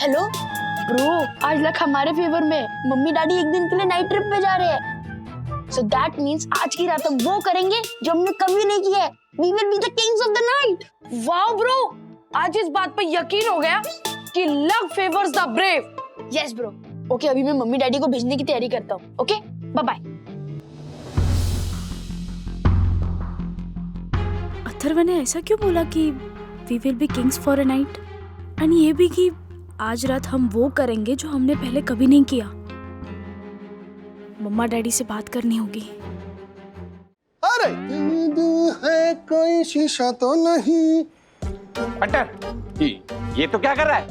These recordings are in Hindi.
हेलो ब्रो, आज लक हमारे फेवर में। मम्मी डैडी एक दिन के लिए नाइट ट्रिप पे जा रहे हैं। सो दैट मींस आज की रात हम वो करेंगे जो हमने कभी नहीं किया है। We will be the kings of the night. Wow bro, आज इस बात पे यकीन हो गया कि luck favours the brave. Yes bro. Okay, अभी मैं मम्मी डैडी को भेजने की तैयारी करता हूँ। Okay, bye bye. अथर्व ने ऐसा क्यों बोला कि we will be kings for a night, and ये भी कि आज रात हम वो करेंगे जो हमने पहले कभी नहीं किया। मम्मा डैडी से बात करनी होगी। अरे है कोई शीशा तो नहीं। बंटर, ये तो क्या कर रहा है?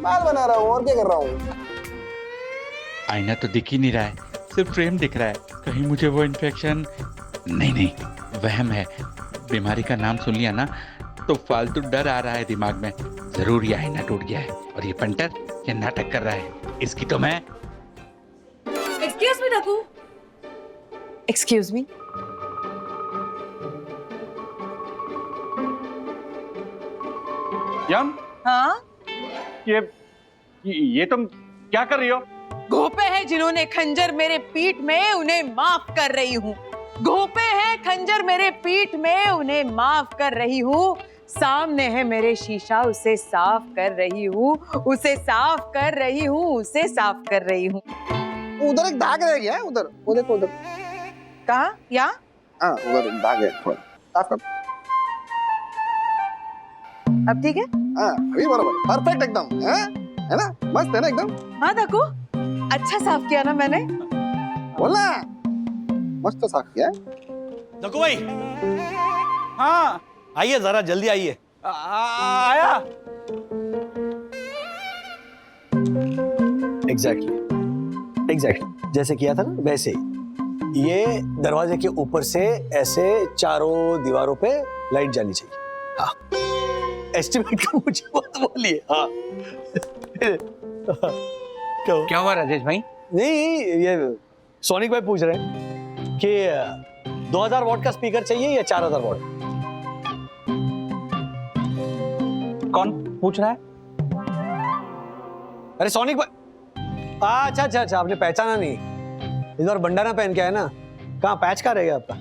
माल बना रहा हूँ, और क्या कर रहा हूँ? आईना तो दिख ही नहीं रहा है, सिर्फ फ्रेम दिख रहा है। कहीं मुझे वो इन्फेक्शन नहीं, वहम है। बीमारी का नाम सुन लिया ना तो फालतू डर आ रहा है दिमाग में। जरूर ये आईना टूट गया है और ये पंटर ये नाटक कर रहा है। इसकी तो मैं एक्सक्यूज मी डकू, एक्सक्यूज मी। यम, हाँ, ये तुम क्या कर रही हो? घोपे हैं जिन्होंने खंजर मेरे पीठ में, उन्हें माफ कर रही हूँ। घोपे हैं खंजर मेरे पीठ में, उन्हें माफ कर रही हूँ। सामने है मेरे शीशा, उसे साफ कर रही हूँ, उसे साफ कर रही हूँ, उसे साफ कर रही हूँ। उधर एक दाग रह गया है, उधर वो देखो उधर। कहाँ? यहाँ? हाँ, उधर एक दाग है, थोड़ा साफ कर। अब ठीक है? हाँ, अभी बराबर, परफेक्ट एकदम, है ना? मस्त है ना एकदम? हाँ दकू, अच्छा साफ किया ना मैंने? बोला मस्त तो साफ किया है। दकू भाई, हाँ आइए, जरा जल्दी आइए। आया। एग्जैक्टली जैसे किया था ना वैसे ही। ये दरवाजे के ऊपर से ऐसे चारों दीवारों पे लाइट जानी चाहिए। हाँ, एस्टिमेट का मुझे मत बोलिए। हाँ क्या हुआ राजेश भाई? नहीं, ये सोनिक भाई पूछ रहे हैं कि 2000 वॉट का स्पीकर चाहिए या 4000 वॉट। कौन पूछ रहा है? अरे सोनिक भाई, अच्छा, आपने पहचाना नहीं। इस बार बंडाना पहन के आया ना। कहाँ पैच का रहेगा आपका?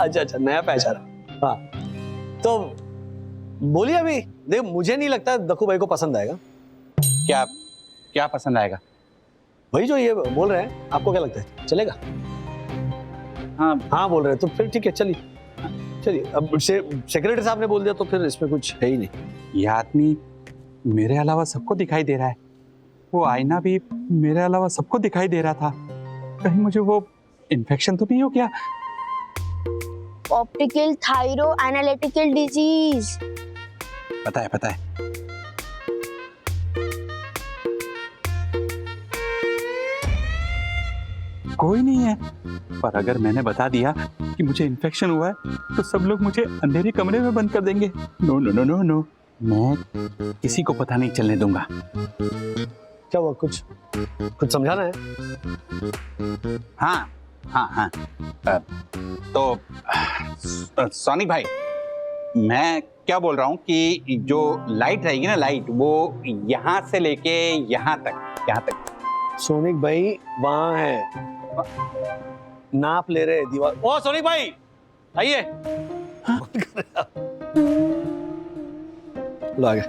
अच्छा, नया पैच आ रहा। हाँ, तो बोलिए अभी। देख, मुझे नहीं लगता दक्कू भाई को पसंद आएगा। क्या पसंद आएगा? वही जो ये बोल रहे हैं, आपको क्या लगता है चलेगा? हाँ बोल रहे हैं तो फिर ठीक है, चलिए। अब सेक्रेटरी साहब ने बोल दिया तो फिर इसमें कुछ है ही नहीं। यह आदमी मेरे अलावा सबको दिखाई दे रहा है। वो आईना भी मेरे अलावा सबको दिखाई दे रहा था। कहीं मुझे वो इन्फेक्शन तो नहीं हो गया? Optical thyro analytical disease. पता है। कोई नहीं है, पर अगर मैंने बता दिया कि मुझे इन्फेक्शन हुआ है तो सब लोग मुझे अंधेरे कमरे में बंद कर देंगे। नो, मैं किसी को पता नहीं चलने दूंगा। क्या हुआ, कुछ समझाना है? हाँ। तो सोनी भाई, मैं क्या बोल रहा हूँ कि जो लाइट रहेगी ना, लाइट वो यहाँ से लेके यहाँ तक। सोनिक भाई वहां है, नाप ले रहे दीवार। ओ सोनिक भाई आइए। लो आ गए।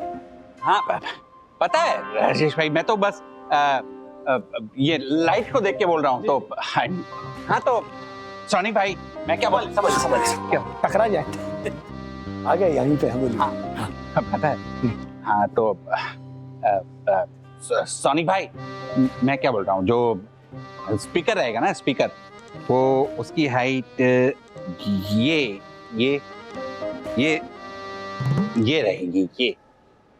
हाँ, पता है राजेश भाई, मैं तो बस ये लाइट को देख के बोल रहा हूँ। तो हाँ, तो सोनी भाई मैं क्या बोल, समझ क्या टकरा जाए। आ गए यहीं पे हम। बोलिए। हाँ, पता है। हाँ, तो सोनी भाई मैं क्या बोल रहा हूँ, जो स्पीकर रहेगा ना, स्पीकर वो उसकी हाइट ये रहेगी। ये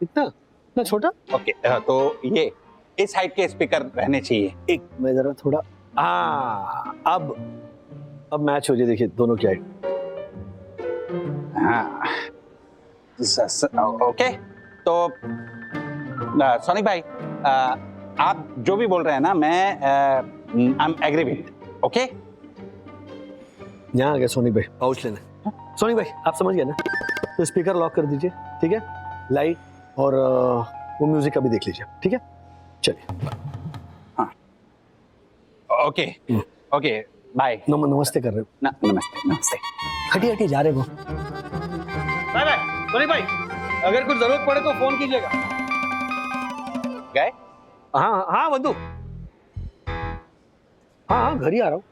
इतना छोटा? ओके, तो ये इस हाइट के स्पीकर रहने चाहिए। एक मैं जरा थोड़ा, अब मैच हो जाए। देखिए दोनों की हाइट। हाँ, ओके। तो सोनी भाई, आप जो भी बोल रहे हैं ना, मैं I am agree with. Okay, यहाँ आ गया सोनिक भाई पाउच लेने। सोनिक भाई आप समझ गए ना? तो स्पीकर लॉक कर दीजिए, ठीक है? लाइट और वो म्यूजिक अभी देख लीजिए, ठीक है? चलिए। Okay okay bye. नमस्ते कर रहे हो? नमस्ते नमस्ते। हटी हटी जा रहे हो। बाय बाय सोनी भाई, अगर कुछ जरूरत पड़े तो फोन कीजिएगा। गए? हाँ हाँ बंधु, हाँ हाँ घर ही आ रहा हूँ।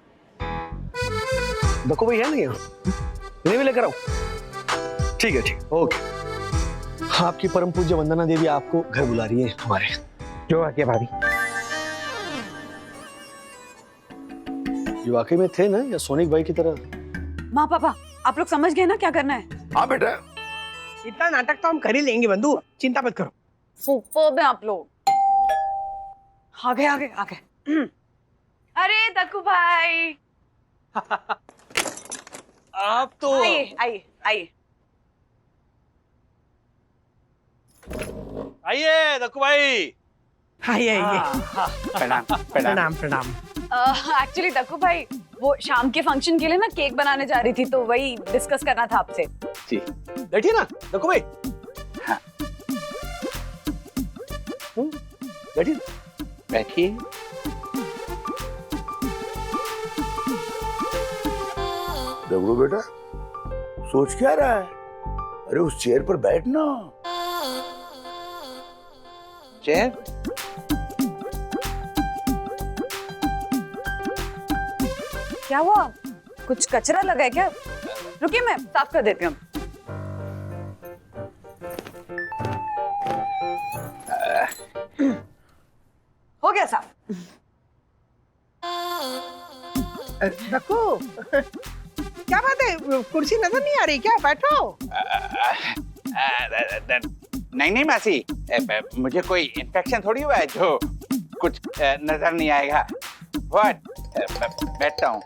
देखो भाई है नहीं यहाँ, इन्हें भी लेकर आओ। ठीक है ठीक, ओके। आपकी परम पूज्य वंदना देवी आपको घर बुला रही है हमारे। जो आज्ञा भाभी। ये वाकई में थे ना या सोनिक भाई की तरह? माँ पापा आप लोग समझ गए ना क्या करना है? हाँ बेटा, इतना नाटक तो हम कर ही लेंगे बंधु, चिंता मत करो। सुपर्ब है आप लोग। आगे आगे आगे। अरे दक्कू भाई आप तो आइए आइए आइए। आइए दक्कू भाई। आइए आइए, प्रणाम प्रणाम। प्रणाम प्रणाम। एक्चुअली दक्कू भाई वो शाम के फंक्शन के लिए ना केक बनाने जा रही थी, तो वही डिस्कस करना था आपसे। जी बैठिए ना दक्कू भाई। हाँ। बैठिए। बैठिए। देखो बेटा, सोच क्या रहा है? अरे उस चेयर पर बैठना। चेयर? क्या हुआ, कुछ कचरा लगा है क्या? रुकिए मैं साफ कर देती हूँ। हो गया साफ। रखो, क्या बात है, कुर्सी नजर नहीं आ रही क्या? बैठो। नहीं नहीं मासी, मुझे कोई इन्फेक्शन थोड़ी हुआ है जो कुछ नजर नहीं आएगा। व्हाट? बैठता हूँ।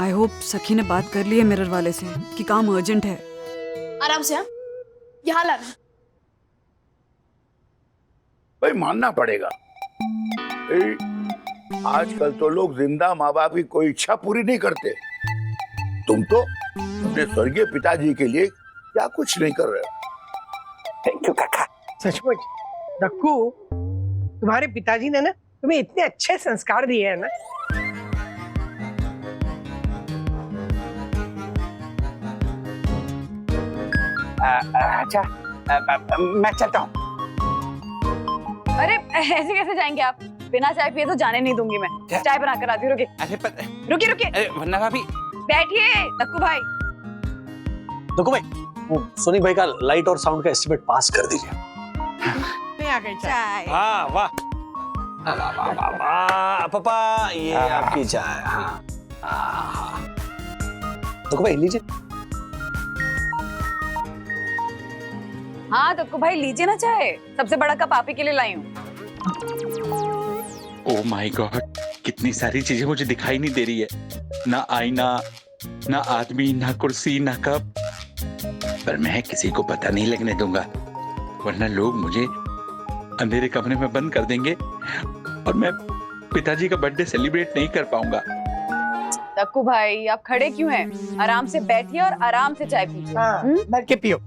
आई होप सखी ने बात कर ली है मिरर वाले से कि काम अर्जेंट है। आराम से, हाँ? यहाँ लाना। भाई मानना पड़ेगा, आजकल तो लोग जिंदा माँ बाप की कोई इच्छा पूरी नहीं करते। तुम तो अपने स्वर्गीय पिताजी के लिए क्या कुछ नहीं कर रहे हो। थैंक यू काका। सचमुच रक्कू, तुम्हारे पिताजी ने ना तुम्हें इतने अच्छे संस्कार दिए हैं ना। अच्छा मैं चलता हूँ। अरे ऐसे कैसे जाएंगे आप? बिना चाय पिए तो जाने नहीं दूंगी मैं। चाय बना कर आती हूँ। रुकिए अरे रुकिए रुकिए, अरे वरना भाभी। बैठिए दक्कू भाई। दक्कू भाई, वो सोनिक भाई का लाइट और साउंड का एस्टिमेट पास कर दीजिए। नहीं आ गई चाय। हाँ वाह वाह पापा, ये आपकी चाय। हाँ दक्कू भाई लीजिए। हाँ दक्कू भाई लीजिए ना चाय, सबसे बड़ा कप आप ही के लिए लाई हूँ। ओह माय गॉड, कितनी सारी चीजें मुझे दिखाई नहीं दे रही है। ना आईना, ना आदमी, ना कुर्सी, ना कप। पर मैं किसी को पता नहीं लगने दूंगा, वरना लोग मुझे अंधेरे कमरे में बंद कर देंगे और मैं पिताजी का बर्थडे सेलिब्रेट नहीं कर पाऊंगा। दक्कू भाई आप खड़े क्यों हैं? आराम से बैठिए और आराम से चाय पीजिए। हाँ, बैठ के पियो।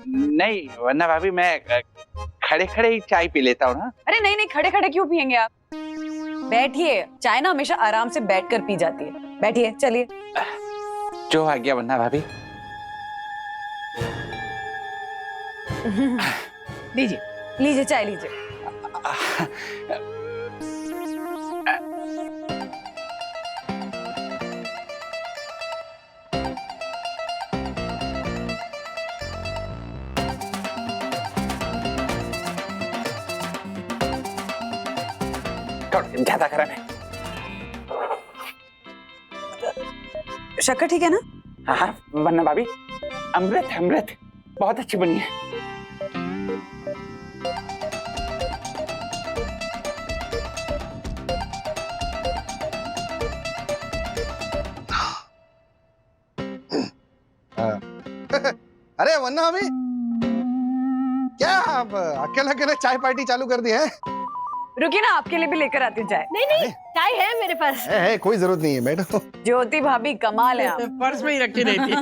नहीं वरना भाभी मैं खड़े खड़े ही चाय पी लेता हूँ ना। अरे नहीं नहीं, खड़े खड़े क्यों पियेंगे आप? बैठिए, चाय ना हमेशा आराम से बैठकर पी जाती है। बैठिए, चलिए। जो आ गया वरना भाभी। लीजिए लीजिए चाय लीजिए। ज्यादा खराब है। शक्कर ठीक है ना? हाँ हाँ वरना भाभी, अमृत है, अमृत बहुत अच्छी बनी है। अरे वन्ना अभी क्या आप अकेले अकेले चाय पार्टी चालू कर दी है? रुकिए ना, आपके लिए भी लेकर आती हूँ चाय। नहीं नहीं, चाय है मेरे पास। है, कोई जरूरत नहीं है, बैठो। ज्योति भाभी कमाल है आप। पर्स में ही रखी रहती है।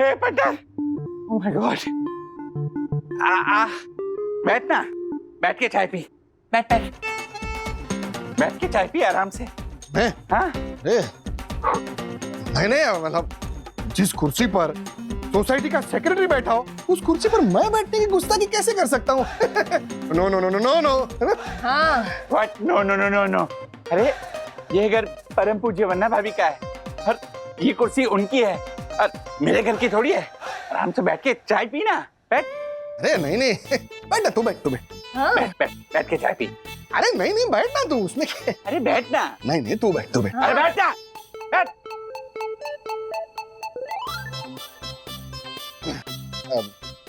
हे पटेल, ओह माय गॉड, बैठ ना, बैठ के चाय पी, बैठ के चाय पी आराम से। हैं? हाँ? नहीं मतलब जिस कुर्सी पर सोसाइटी का सेक्रेटरी बैठा हो, उस कुर्सी पर मैं बैठने की गुस्ताखी कैसे कर सकता हूँ? No no no no no no. हाँ What? No no no no no. अरे ये घर परम पूज्य वन्ना भाभी का है और ये कुर्सी उनकी है और मेरे घर की थोड़ी है। आराम से बैठ के चाय पी ना, बैठ। अरे नहीं, बैठ ना, तू बैठ। बैठ के चाय पी। अरे नहीं, बैठ ना तू, उसमें क्या? अरे बैठ ना। नहीं, तू बैठ। अरे बैठ ना, बैठ।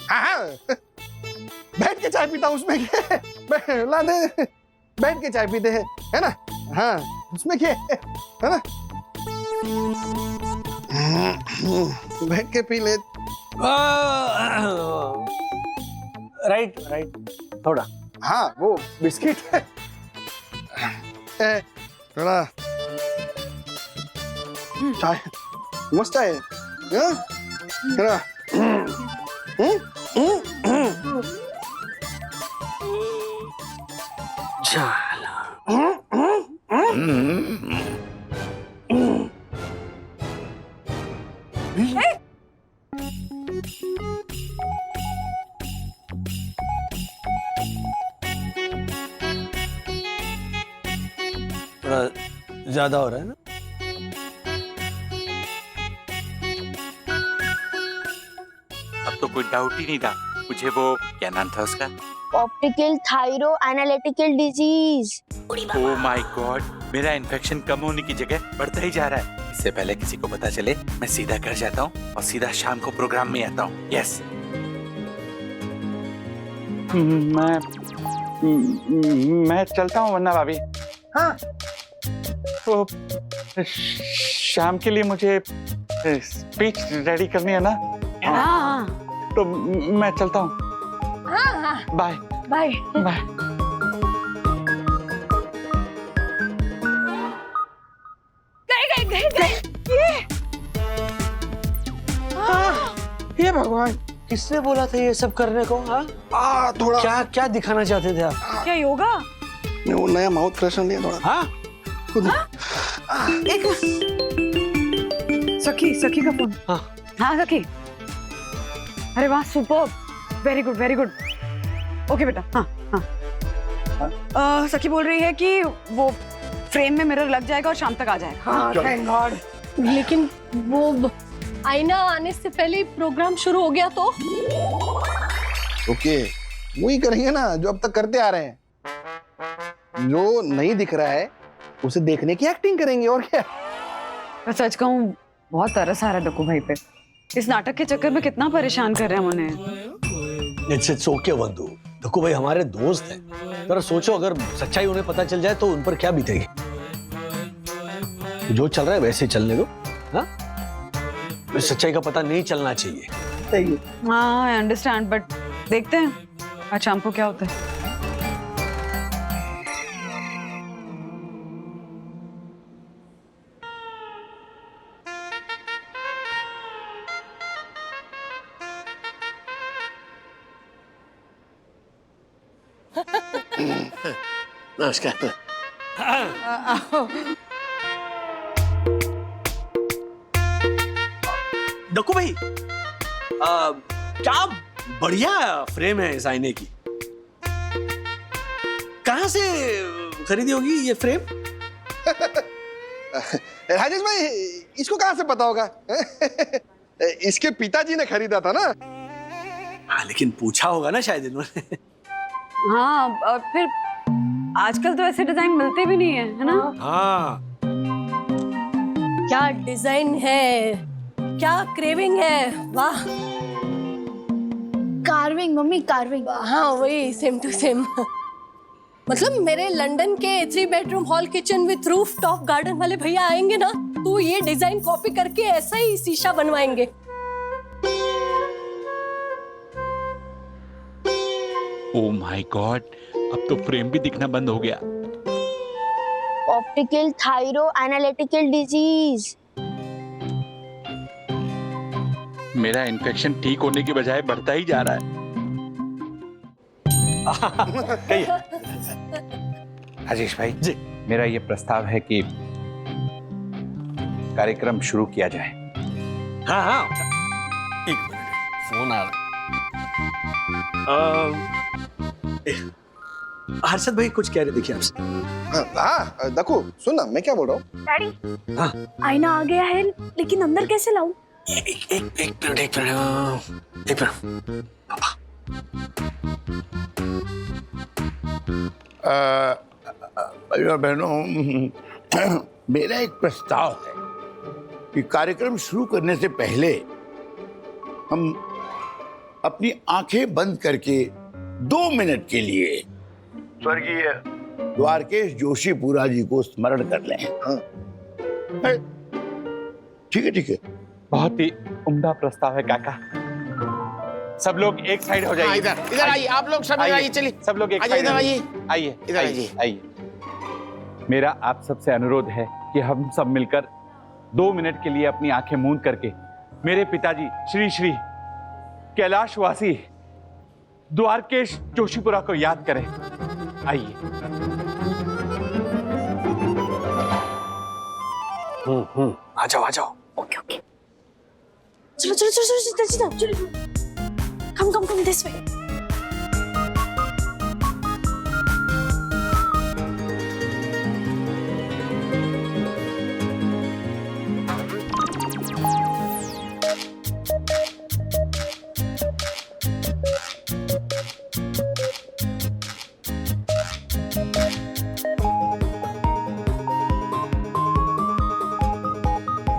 हाँ, बैठ के चाय पीता हूँ, उसमें क्या? ला दे, बैठ के चाय पीते हैं, है ना? हाँ, उसमें क्या है ना? बैठ के पी ले। राइट, थोड़ा। हाँ, वो बिस्किट है थोड़ा। चाय मस्त चाय है, हाँ? थोड़ा। थोड़ा ज्यादा हो रहा है ना? अब तो कोई डाउट ही नहीं था मुझे। वो क्या नाम था उसका? Optical thyro analytical disease. Oh my God, मेरा इन्फेक्शन कम होने की जगह बढ़ता ही जा रहा है। इससे पहले किसी को पता चले मैं सीधा घर जाता हूँ और सीधा शाम को प्रोग्राम में आता हूँ। यस, मैं चलता हूँ वन्ना भाभी। हाँ तो शाम के लिए मुझे स्पीच रेडी करनी है ना? हाँ तो मैं चलता हूँ। Bye bye. बाय। ये भगवान, किसने बोला था ये सब करने को? हाँ, थोड़ा क्या दिखाना चाहते थे आप? क्या योगा? वो नया माउथ फ्रेशनर लिया थोड़ा। हाँ, सखी का फोन। हाँ सखी। अरे वाह, सुपर, वेरी गुड। ओके बेटा। हाँ। सखी बोल रही है कि वो फ्रेम में मिरर लग जाएगा और शाम तक आ जाएगा। हाँ, थैंक गॉड। लेकिन वो आईना आने से पहले प्रोग्राम शुरू हो गया तो? ओके, वही करेंगे ना जो अब तक करते आ रहे हैं। जो नहीं दिख रहा है उसे देखने की एक्टिंग करेंगे, और क्या। मैं सच कहूँ, बहुत तरस आ रहा है डक्कू भाई पे। इस नाटक के चक्कर में कितना परेशान कर रहे हैं उन्हें। इट्स ओके वंदू, देखो भाई हमारे दोस्त हैं। जरा सोचो, अगर सच्चाई उन्हें पता चल जाए तो उन पर क्या बीतेगी। जो चल रहा है वैसे चलने दो। हाँ, सच्चाई का पता नहीं चलना चाहिए। हाँ, आई अंडरस्टैंड, बट देखते हैं आज शाम को क्या होता है। नमस्कार। डक्कू भाई, क्या बढ़िया फ्रेम है इस आईने की। कहाँ से खरीदी होगी ये फ्रेम? राजेश भाई, इसको कहाँ से पता होगा? इसके पिताजी ने खरीदा था ना। हाँ, लेकिन पूछा होगा ना शायद इन्होंने। हाँ, और फिर आजकल तो ऐसे डिजाइन मिलते भी नहीं है ना? हाँ, क्या डिजाइन है, क्या क्रेविंग है, वाह। Carving mummy, carving. हाँ वही, सेम टू सेम। मतलब मेरे लंदन के 3 bedroom hall kitchen with roof top garden वाले भैया आएंगे ना, तो ये डिजाइन कॉपी करके ऐसा ही शीशा बनवाएंगे। ओ माय गॉड, अब तो फ्रेम भी दिखना बंद हो गया। Optical thyro analytical disease. मेरा इन्फेक्शन ठीक होने के बजाय बढ़ता ही जा रहा है। आशीष भाई जी, मेरा ये प्रस्ताव है कि कार्यक्रम शुरू किया जाए। हाँ हाँ, एक मिनट, फोन आ रहा। हर्षद भाई कुछ कह रहे, देखिए आपसे। हाँ देखो सुन ना, मैं क्या बोल रहा हूँ। डैडी, हाँ आईना आ गया है, लेकिन अंदर कैसे लाऊं? एक मिनट पापा। भाइयों बहनों, मेरा एक प्रस्ताव है कि कार्यक्रम शुरू करने से पहले हम अपनी आंखें बंद करके 2 मिनट के लिए स्वर्गीय द्वारकेश जोशीपुरा जी को स्मरण कर लें। हाँ ठीक है। बहुत ही उम्दा प्रस्ताव है काका। सब लोग एक साइड हो जाइए। इधर आइए, आप लोग सब आइए, चलिए सब लोग एक आइए, साइड इधर हो आइए। जाइए। आइए इधर आइए। आइए। मेरा आप सबसे अनुरोध है कि हम सब मिलकर 2 मिनट के लिए अपनी आंखें मूंद करके मेरे पिताजी श्री श्री कैलाशवासी द्वारकेश जोशीपुरा को याद करें। आइए। आ जाओ। ओके ओके, चलो चलो चलो चलो चलो चलो चलो, कम दिस वे।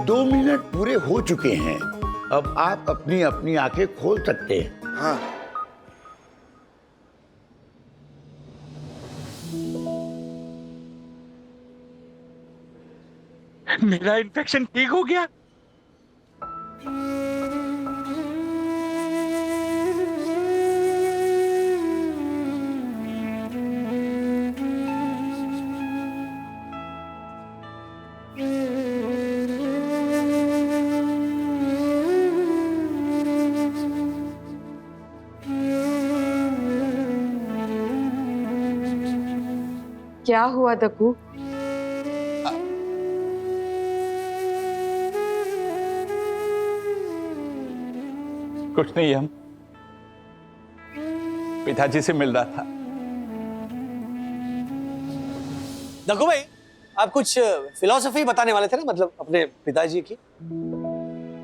दो मिनट पूरे हो चुके हैं, अब आप अपनी अपनी आंखें खोल सकते हैं। हाँ मेरा इन्फेक्शन ठीक हो गया। क्या हुआ दक्कू? कुछ नहीं, हम पिताजी से मिल रहा था। दक्कू भाई, आप कुछ फिलॉसफी बताने वाले थे ना, मतलब अपने पिताजी की।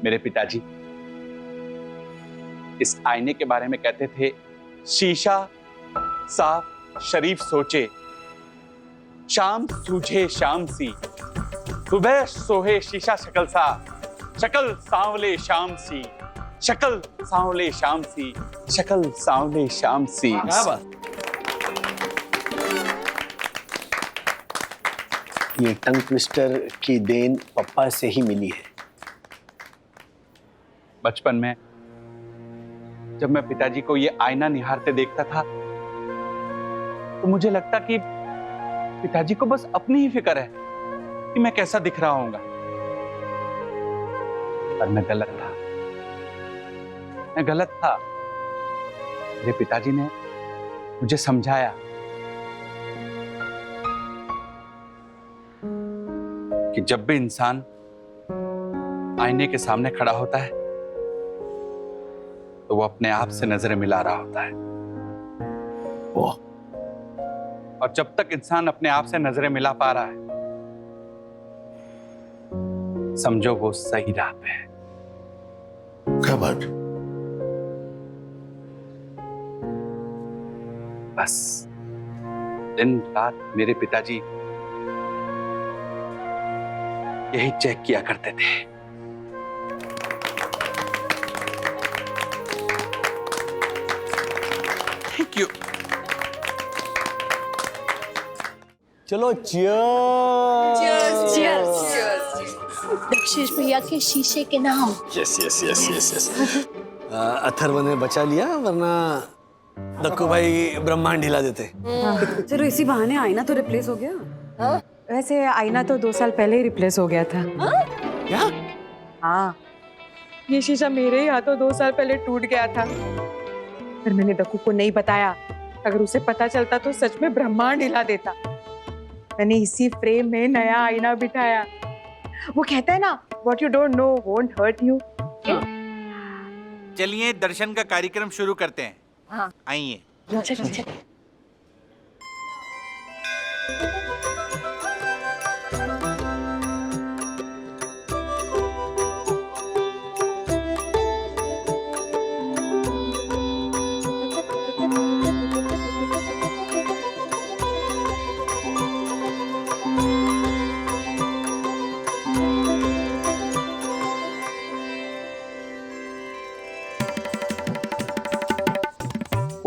मेरे पिताजी इस आईने के बारे में कहते थे, शीशा साफ शरीफ सोचे, शाम सूझे शाम सी, सुबह सोहे शीशा शक्ल सा, शक्ल सांवले शाम सी, शक्ल सांवले शाम सी, शक्ल सांवले शाम सी। क्या बात। ये टंग ट्विस्टर की देन पप्पा से ही मिली है। बचपन में जब मैं पिताजी को ये आईना निहारते देखता था तो मुझे लगता कि पिताजी को बस अपनी ही फिक्र है कि मैं कैसा दिख रहा हूंगा। पर मैं गलत था। मेरे पिताजी ने मुझे समझाया कि जब भी इंसान आईने के सामने खड़ा होता है तो वो अपने आप से नजरें मिला रहा होता है। और जब तक इंसान अपने आप से नजरें मिला पा रहा है, समझो वो सही राह पे है। क्या बात। बस दिन रात मेरे पिताजी यही चेक किया करते थे। Thank you. चलो दक्षेश भैया के शीशे के नाम। यस। अथर्व ने बचा लिया, वरना दक्कू भाई ब्रह्मांड हिला देते। चलो इसी बहाने आईना तो रिप्लेस हो गया। वैसे आईना तो 2 साल पहले ही रिप्लेस हो गया था। क्या? हाँ, ये शीशा मेरे ही हाथों 2 साल पहले टूट गया था, पर मैंने दक्कू को नहीं बताया। अगर उसे पता चलता तो सच में ब्रह्मांड हिला देता। मैंने इसी फ्रेम में नया आईना बिठाया। वो कहता है ना, what you don't know won't hurt you। चलिए दर्शन का कार्यक्रम शुरू करते हैं। हाँ। आइए।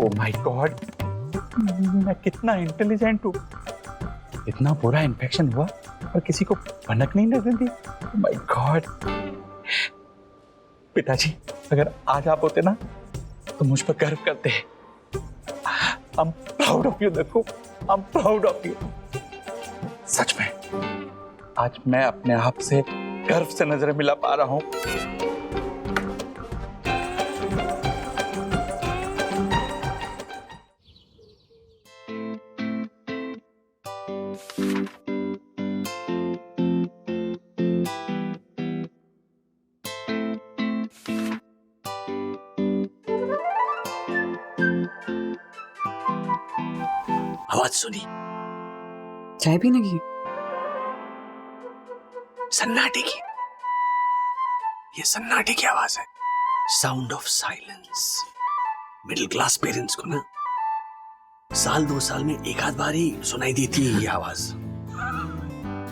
ओ माय गॉड, मैं कितना इंटेलिजेंट हूँ। इतना बुरा इन्फेक्शन हुआ और किसी को भनक नहीं लगने दी। Oh my God. पिताजी, अगर आज आप होते ना तो मुझ पर गर्व करते। I am proud of you. देखो, I am proud of you. सच में आज मैं अपने आप से गर्व से नजरें मिला पा रहा हूँ। आवाज सुनी? चाय पीने की? सन्नाटे की। ये सन्नाटे की आवाज है। Sound of silence. Middle class parents को ना साल 2 साल में एक आध बार ही सुनाई देती है ये आवाज।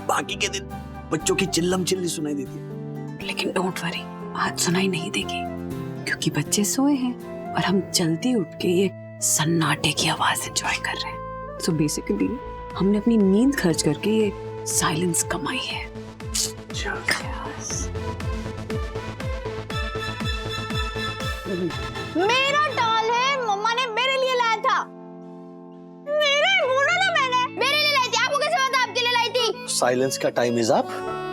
बाकी के दिन बच्चों की चिल्लम चिल्ली सुनाई देती है। लेकिन डोंट वरी, आज सुनाई नहीं देगी क्योंकि बच्चे सोए हैं और हम जल्दी उठ के ये सन्नाटे की आवाज एंजॉय कर रहे हैं। सो बेसिकली हमने अपनी नींद खर्च करके ये साइलेंस कमाई है। मेरा टॉल है, मम्मा ने मेरे लिए लाया था। मेरा बोला ना, मैंने मेरे लिए लाई थी। आपको कैसे पता आपके लिए लाई थी? साइलेंस का time is up.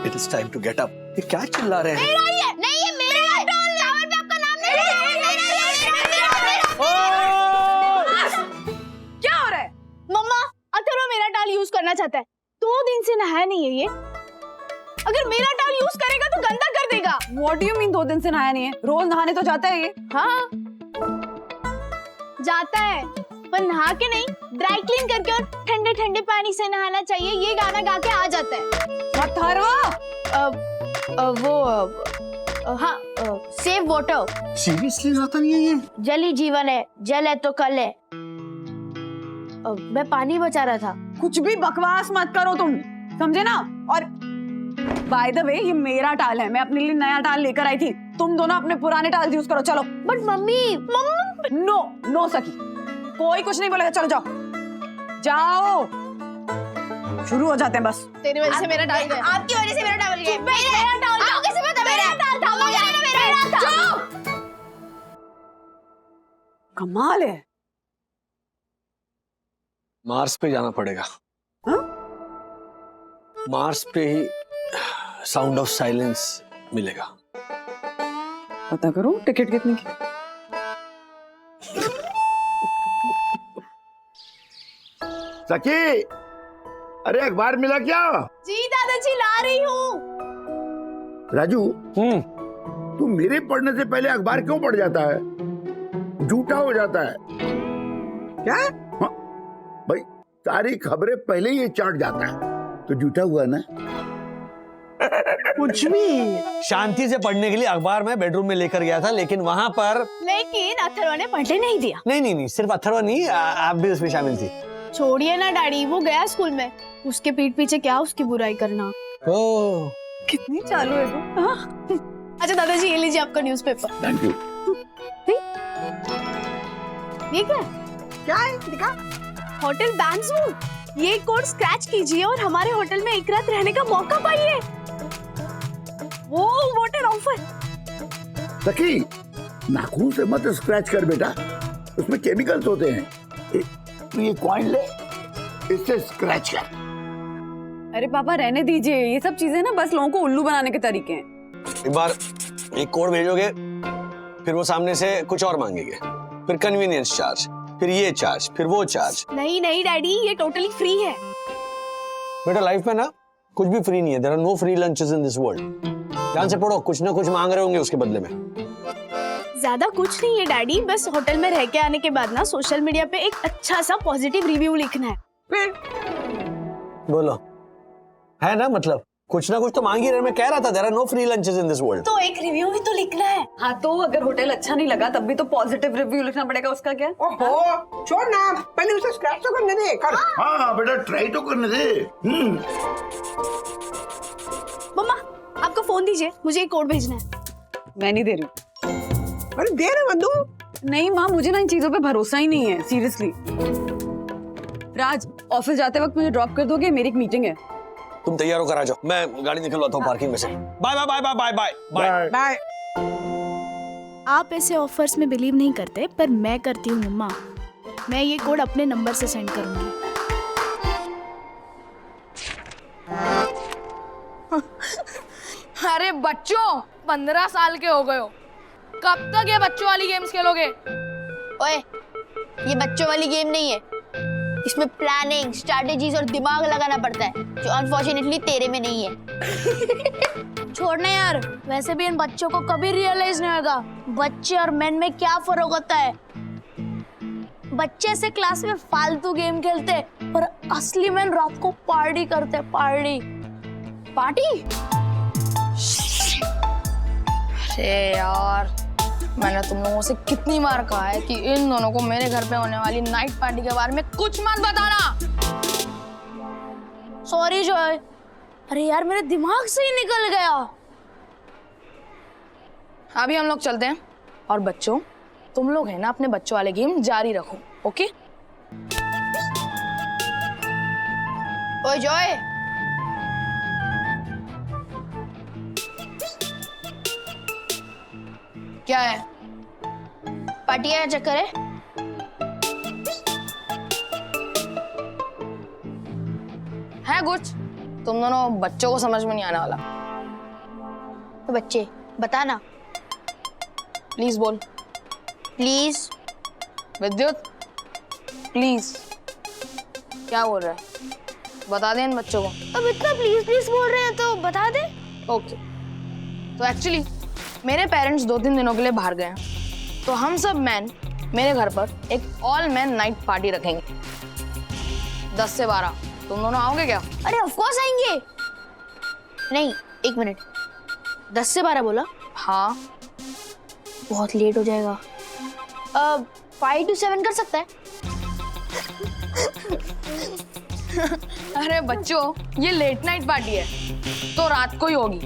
It is time to get up. ये क्या चिल्ला रहे हैं? मेरा ही है। नहीं, ये मेरा टॉल है। टावर पे आपका नाम नहीं है। क्या हो रहा है? मम्मा, अथर्व मेरा टॉल यूज करना चाहता है। 2 दिन से नहाया नहीं है ये। अगर मेरा टॉल यूज करेगा तो गंदा कर देगा। What do you mean 2 दिन से नहाया नहीं है? रोज नहाने तो जाता है ये। हाँ, जाता है, पर नहा के नहीं, ड्राई क्लीन करके और ठंडे ठंडे पानी से नहाना चाहिए। ये गाना गा के आ जाता है। अथर्व, हाँ, सेव वाटर। सीरियसली आता नहीं है ये? जल ही जीवन है, जल है तो कल है। मैं पानी बचा रहा था। कुछ भी बकवास मत करो तुम, समझे ना? और बाय द वे, ये मेरा टाल है। मैं अपने लिए नया टाल लेकर आई थी। तुम दोनों अपने पुराने टाल यूज करो। चलो। बट मम्मी, नो सकी, कोई कुछ नहीं बोलेगा। चलो जाओ जाओ। शुरू हो जाते हैं बस। तेरी वजह से मेरा टाल गया। आपकी वजह से मेरा टाल गया। मेरा टाल। आपको कैसे पता मेरा टाल था? मेरा था। कमाल है। मार्स पे जाना पड़ेगा। मार्स पे ही साउंड ऑफ साइलेंस मिलेगा। पता करो टिकट कितने की। सखी, अरे अखबार मिला क्या? जी दादाजी, ला रही हूँ। राजू, तू मेरे पढ़ने से पहले अखबार क्यों पढ़ जाता है? झूठा हो जाता है क्या? हाँ, भाई सारी खबरें पहले ही ये चाट जाता है तो झूठा हुआ ना। कुछ भी। शांति से पढ़ने के लिए अखबार मैं बेडरूम में लेकर गया था, लेकिन वहां पर लेकिन अथर्व ने पढ़ने नहीं दिया। नहीं, सिर्फ अथर्व नहीं, आप भी उसमें शामिल थी। छोड़िए ना डैडी, वो गया स्कूल में। उसके पीठ पीछे क्या उसकी बुराई करना। ओह, कितनी चालू है वो। हाँ? अच्छा दादाजी, ये लीजिए आपका न्यूज़पेपर। Thank you. ये क्या? क्या है? दिखा। होटल बैंक्सवुड। ये कोड स्क्रैच कीजिए और हमारे होटल में एक रात रहने का मौका पाइए। वो वाटर ऑफर। सखी, नाखून से मत स्क्रैच कर बेटा, उसमें केमिकल्स होते हैं। तू ये कॉइन ले, इससे स्क्रैच कर। अरे पापा रहने दीजिए, ये सब चीजें ना बस लोगों को उल्लू बनाने के तरीके हैं। एक बार एक कोड भेजोगे, फिर वो सामने से कुछ और मांगेंगे, फिर कन्वीनियंस चार्ज, फिर ये चार्ज, फिर वो चार्ज। नहीं नहीं डैडी, ये टोटली फ्री है। बेटा लाइफ में ना कुछ भी फ्री नहीं है। There are no free lunches in this world. ध्यान से पढ़ो, कुछ ना कुछ मांग रहे होंगे उसके बदले में। ज्यादा कुछ नहीं है डैडी, बस होटल में रह के आने के बाद ना सोशल मीडिया पे एक अच्छा सा पॉजिटिव रिव्यू लिखना है। फिर बोलो, है ना? मतलब कुछ ना कुछ तो मांग ही रहे। मैं कह रहा था there are no free lunches in this world. तो एक रिव्यू भी तो लिखना है। हाँ तो अगर होटल अच्छा नहीं लगा तब भी तो पॉजिटिव रिव्यू लिखना पड़ेगा, उसका क्या? ओहो, छोड़ ना, पहले उसे स्क्रैच तो करने दे। कर। हाँ बेटा, ट्राई तो करने दे। मम्मा आपका फोन दीजिए, मुझे एक कोड भेजना है। मैं नहीं दे रही हूँ। अरे दे रहे बंधु। नहीं माँ, मुझे ना इन चीजों पे भरोसा ही नहीं है, सीरियसली। राज, ऑफिस जाते वक्त मुझे ड्रॉप कर दोगे? मेरी एक मीटिंग है। तुम तैयार होकर आ जाओ, मैं गाड़ी निकलवाता हूँ पार्किंग में से। Bye bye bye bye bye bye bye bye. आप ऐसे ऑफर्स में बिलीव नहीं करते, पर मैं करती हूँ मम्मा। मैं ये कोड अपने नंबर से सेंड करूंगी। अरे बच्चों, 15 साल के हो गए हो, कब तक ये बच्चों वाली गेम्स खेलोगे? ओए, ये बच्चों वाली गेम नहीं है। इसमें प्लानिंग, स्ट्रैटेजीज और दिमाग लगाना पड़ता है, जो अनफॉर्चुनेटली तेरे में नहीं है। छोड़ना यार, वैसे भी इन बच्चों को कभी रियलाइज नहीं होगा बच्चे और मैन में क्या फर्क होता है। बच्चे से क्लास में फालतू गेम खेलते हैं, पर असली मैन रात को पार्टी करते हैं। पार्टी? अरे यार, मैंने तुम लोगों से कितनी बार कहा है कि इन दोनों को मेरे घर पे होने वाली नाइट पार्टी के बारे में कुछ मत बताना। Sorry Joy. अरे यार, मेरे दिमाग से ही निकल गया। अभी हम लोग चलते हैं, और बच्चों तुम लोग है ना अपने बच्चों वाले गेम जारी रखो, ओके? ओए जॉय, क्या है? पार्टी का चक्कर है? है कुछ? तुम दोनों बच्चों को समझ में नहीं आने वाला। तो बच्चे बताना, प्लीज बोल। प्लीज विद्युत, प्लीज। क्या बोल रहा है? बता दे इन बच्चों को। अब इतना प्लीज प्लीज बोल रहे हैं तो बता दे। ओके। तो एक्चुअली मेरे पेरेंट्स 2-3 दिनों के लिए बाहर गए हैं, तो हम सब मैन मेरे घर पर एक ऑल मैन नाइट पार्टी रखेंगे 10 से 12। तुम दोनों आओगे क्या? अरे ऑफ कोर्स आएंगे। नहीं, एक मिनट, 10 से 12 बोला? हाँ। बहुत लेट हो जाएगा। 5 to 7 कर सकता है? अरे बच्चों, ये लेट नाइट पार्टी है, तो रात को ही होगी।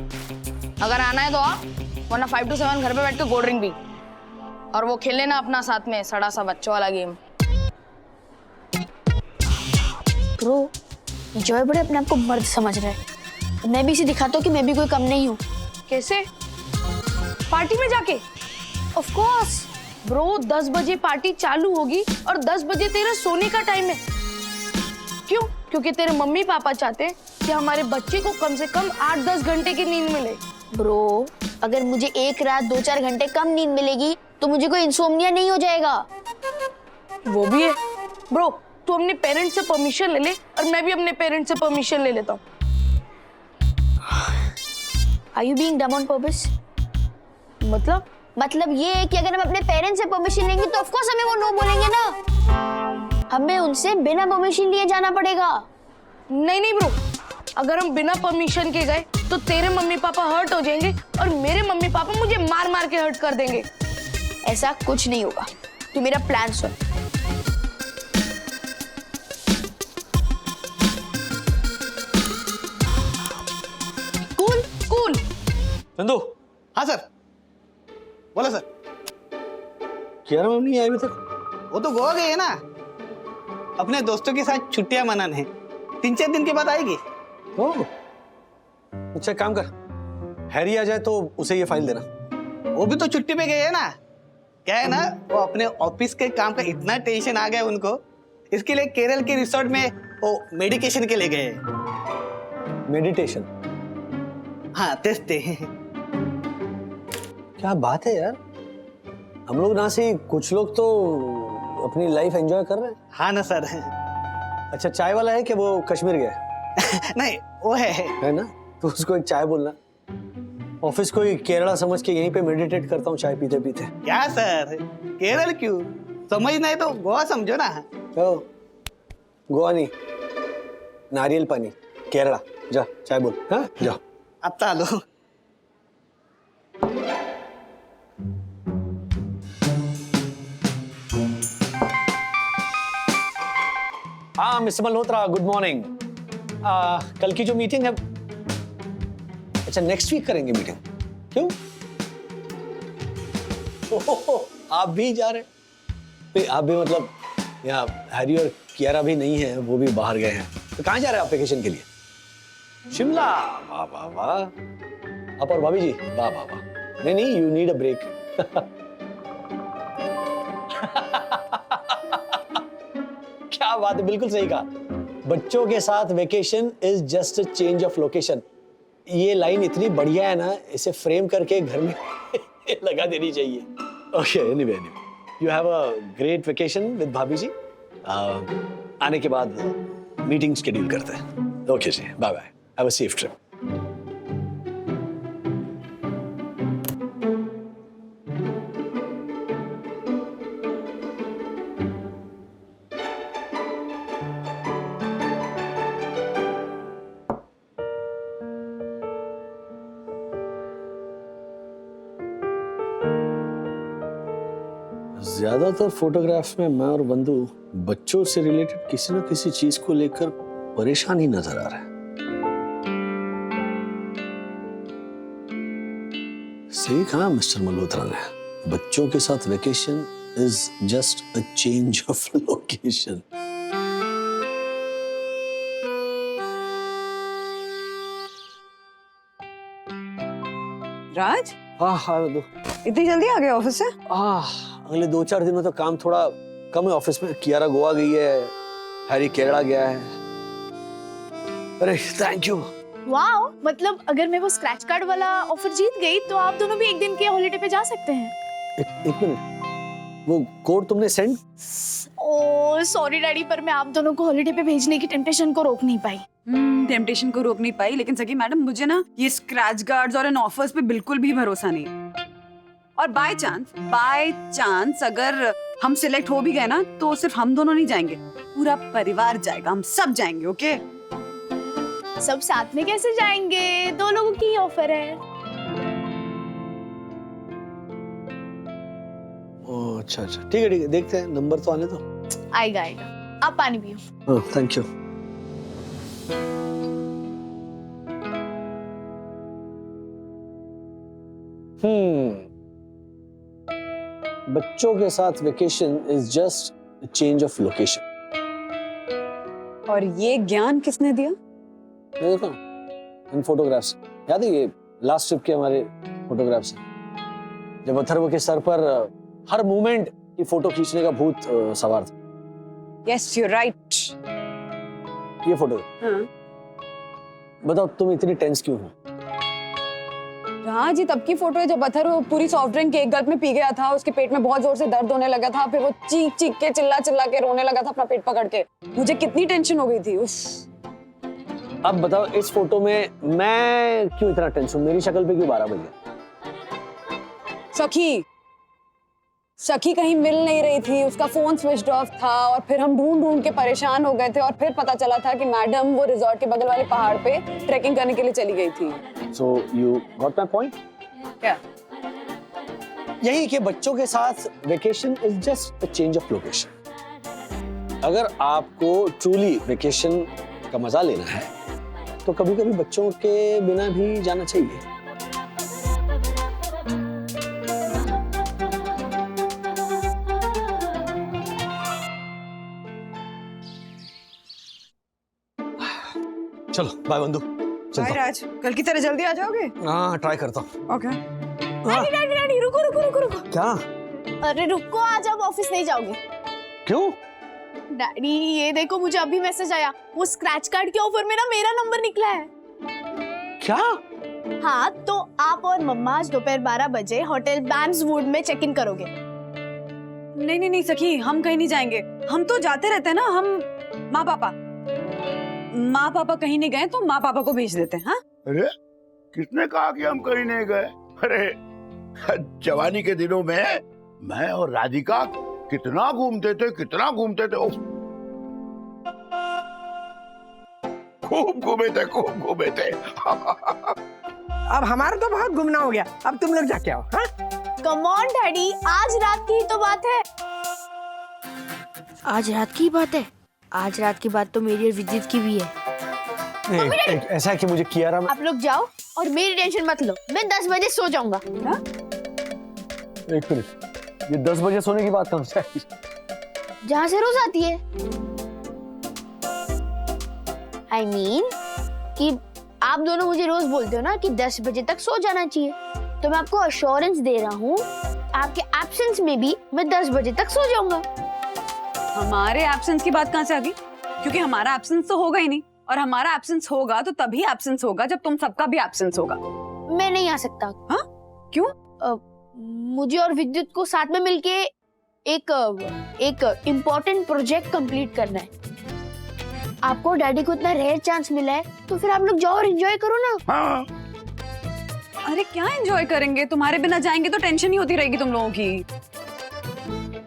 अगर आना है तो आ, वरना 5 to 7 घर पे बैठ के कोल्ड ड्रिंक पी, और वो खेल लेना अपना साथ में सड़ा सा बच्चों वाला गेम। ब्रो, जॉय बड़े अपने आप को मर्द समझ रहा है। मैं भी इसे दिखाता हूँ कि मैं भी कोई कम नहीं हूँ। कैसे? पार्टी में जाके? ऑफ कोर्स ब्रो, 10 बजे पार्टी चालू होगी और 10 बजे तेरा सोने का टाइम है। क्यों? क्योंकि तेरे मम्मी पापा चाहते हैं कि हमारे बच्चे को कम से कम 8-10 घंटे की नींद मिले। ब्रो, अगर मुझे एक रात 2-4 घंटे कम नींद मिलेगी तो मुझे कोई इंसोम्निया नहीं हो जाएगा। वो भी है। ब्रो, तू अपने पेरेंट्स से परमिशन ले ले, और मैं भी अपने पेरेंट्स से परमिशन ले लेता हूँ। Are you being dumb on purpose? मतलब ये है कि अगर हम अपने पेरेंट्स से परमिशन लेंगे तो ऑफ कोर्स हमें वो नो बोलेंगे ना। हमें उनसे बिना परमिशन लिए जाना पड़ेगा। नहीं ब्रो, अगर हम बिना परमिशन के गए तो तेरे मम्मी पापा हर्ट हो जाएंगे और मेरे मम्मी पापा मुझे मार मार के हर्ट कर देंगे। ऐसा कुछ नहीं होगा, तू मेरा प्लान सुन। कूल। नंदू। हाँ सर, बोला सर। क्या मैम नहीं आई अभी तक? वो तो गोवा गई है ना, अपने दोस्तों के साथ छुट्टियां मनाने। 3-4 दिन के बाद आएगी। ओह, अच्छा काम कर, हैरी आ जाए तो उसे ये फाइल देना। वो भी तो छुट्टी पे गए है ना, क्या है ना, वो अपने ऑफिस के काम का इतना टेंशन आ गया उनको, इसके लिए केरल के रिसोर्ट में वो मेडिकेशन के लिए गए। मेडिटेशन? हाँ तेस्ते। क्या बात है यार, हम लोग ना से कुछ लोग तो अपनी लाइफ एंजॉय कर रहे हैं। हाँ ना सर। अच्छा चाय वाला है कि वो कश्मीर गया? नहीं वो है ना, तो उसको एक चाय बोलना। ऑफिस को ही केरला समझ के यहीं पे मेडिटेट करता हूँ चाय पीते पीते। क्या सर, केरल क्यों? समझना है तो गोवा समझो ना। ओ, गोवा नहीं, नारियल पानी, केरला। जा चाय बोल। हाँ जाओ। अब चालो। हाँ मिस्टर मल्होत्रा, गुड मॉर्निंग। कल की जो मीटिंग है, अच्छा नेक्स्ट वीक करेंगे मीटिंग? क्यों? ओहो, आप भी जा रहे हैं? आप भी मतलब यहाँ हैरी और कियारा भी नहीं है, वो भी बाहर गए हैं। तो कहाँ जा रहे हैं आप वेकेशन के लिए? शिमला? वाह वाह वाह। आप और भाभी जी? वाह वाह वाह। नहीं नहीं, यू नीड अ ब्रेक। क्या बात है, बिल्कुल सही कहा। बच्चों के साथ vacation is just a change of location. ये लाइन इतनी बढ़िया है ना, इसे फ्रेम करके घर में लगा देनी चाहिए। Okay, anyway you have a great vacation with भाभी जी। आने के बाद मीटिंग शेड्यूल करते हैं। ओके जी, bye bye, have a safe trip. ज्यादातर फोटोग्राफ्स में मैं और बंधु बच्चों से रिलेटेड किसी न किसी चीज को लेकर परेशान ही नजर आ रहा है। सही कहा मिस्टर मल्होत्रा ने, बच्चों के साथ vacation is just a change of location. Raj, हाँ बंधु। इतनी जल्दी आ गए ऑफिस से? अगले 2-4 दिनों तो काम थोड़ा कम है ऑफिस में। कियारा गोवा गई है, हैरी केरला गया है। अरे थैंक यू। वाओ, मतलब अगर मैं वो स्क्रैच कार्ड वाला ऑफर जीत गई तो आप दोनों भी एक दिन के हॉलिडे पे जा सकते हैं। एक मिनट, वो कोड तुमने सेंड? ओह सॉरी डैडी, पर मैं आप दोनों को हॉलिडे पे भेजने की टेम्पटेशन को रोक नहीं पाई। टेम्पटेशन को रोक नहीं पाई, लेकिन सकी मैडम मुझे ना ये स्क्रैच गार्ड्स और इन ऑफर्स पे बिल्कुल भी भरोसा नहीं। और बाय चांस अगर हम सिलेक्ट हो भी गए ना, तो सिर्फ हम दोनों नहीं जाएंगे, पूरा परिवार जाएगा, हम सब जाएंगे। ओके? सब साथ में कैसे जाएंगे? 2 लोगों की ऑफर है। ओह अच्छा, ठीक है, देखते हैं, नंबर तो आने दो। आएगा। आप पानी पियो। Thank you. बच्चों के साथ vacation is just a change of location. और ये ज्ञान किसने दिया? मैं देखा इन फोटोग्राफ्स, याद है ये लास्ट ट्रिप के हमारे फोटोग्राफ्स, जब अथर्व के सर पर हर मोमेंट की फोटो खींचने का भूत सवार था। Yes, you are right. ये फोटो। हाँ। बताओ तुम इतनी टेंस क्यों हो? हाँ जी, तब की फोटो है जब अथर्व पूरी सॉफ्ट ड्रिंक एक गल्प में पी गया था, उसके पेट में बहुत जोर से दर्द होने लगा था, फिर वो चीख के चिल्ला के रोने लगा था अपना पेट पकड़ के। मुझे कितनी टेंशन हो गई थी उस। अब बताओ इस फोटो में मैं क्यों इतना टेंस हूं? मेरी शक्ल पे क्यों 12 बजे? सखी कहीं मिल नहीं रही थी, उसका फोन स्विच्ड ऑफ था, और फिर हम ढूंढ के परेशान हो गए थे, और फिर पता चला था कि मैडम वो रिजॉर्ट के बगल वाले पहाड़ पे ट्रैकिंग करने के लिए चली गई थी। So you got my point? क्या? यही कि बच्चों के साथ vacation is just a change of location. अगर आपको ट्रूली वेकेशन का मजा लेना है तो कभी-कभी बच्चों के बिना भी जाना चाहिए। चलो बाय बंधु। बाय राज, कल की तरह जल्दी आ जाओगे? हाँ ट्राई करता हूँ। ओके। डैडी रुको। क्या? अरे रुको, आज आप ऑफिस नहीं जाओगे। क्यों? डैडी ये देखो, मुझे अभी मैसेज आया, वो स्क्रैच कार्ड के ऑफर में ना मेरा नंबर निकला है। क्या? हाँ, तो आप और मम्मा आज दोपहर 12 बजे होटल बैंड्सवुड में चेक इन करोगे। नहीं नहीं नहीं सखी, हम कहीं नहीं जाएंगे। हम तो जाते रहते हैं ना। हम माँ पापा कहीं नहीं गए तो माँ पापा को भेज देते हैं। हाँ? अरे किसने कहा कि हम कहीं नहीं गए? अरे जवानी के दिनों में मैं और राधिका कितना घूमते थे, कितना घूमते थे। खूब घूमे थे। अब हमारा तो बहुत घूमना हो गया, अब तुम लोग जाके आओ। हाँ? कम ऑन डैडी, आज रात की ही तो बात है। आज रात की बात है? आज रात की बात तो मेरी और विद्युत की भी है। ऐसा है कि मुझे कियारा आप लोग जाओ और मेरी टेंशन मत लो, मैं 10 बजे सो जाऊंगा। एक मिनट, ये 10 बजे सोने की बात कहाँ से आई? जहाँ से रोज आती है। I mean कि आप दोनों मुझे रोज बोलते हो ना कि 10 बजे तक सो जाना चाहिए, तो मैं आपको अश्योरेंस दे रहा हूँ आपके एब्सेंस में भी मैं 10 बजे तक सो जाऊंगा। हमारे एब्सेंस की बात कहाँ से आ गई? क्योंकि हमारा एब्सेंस तो होगा ही नहीं, और हमारा एब्सेंस होगा तो तभी एब्सेंस होगा जब तुम सबका भी एब्सेंस होगा। मैं नहीं आ सकता। हाँ? क्यों? मुझे और विद्युत को साथ में मिलके एक इम्पोर्टेंट प्रोजेक्ट कंप्लीट करना है। आपको डैडी को इतना रेयर चांस मिला है, तो फिर आप लोग जाओ और एंजॉय करो ना। हाँ। अरे क्या एंजॉय करेंगे? तुम्हारे बिना जाएंगे तो टेंशन ही होती रहेगी तुम लोगों की।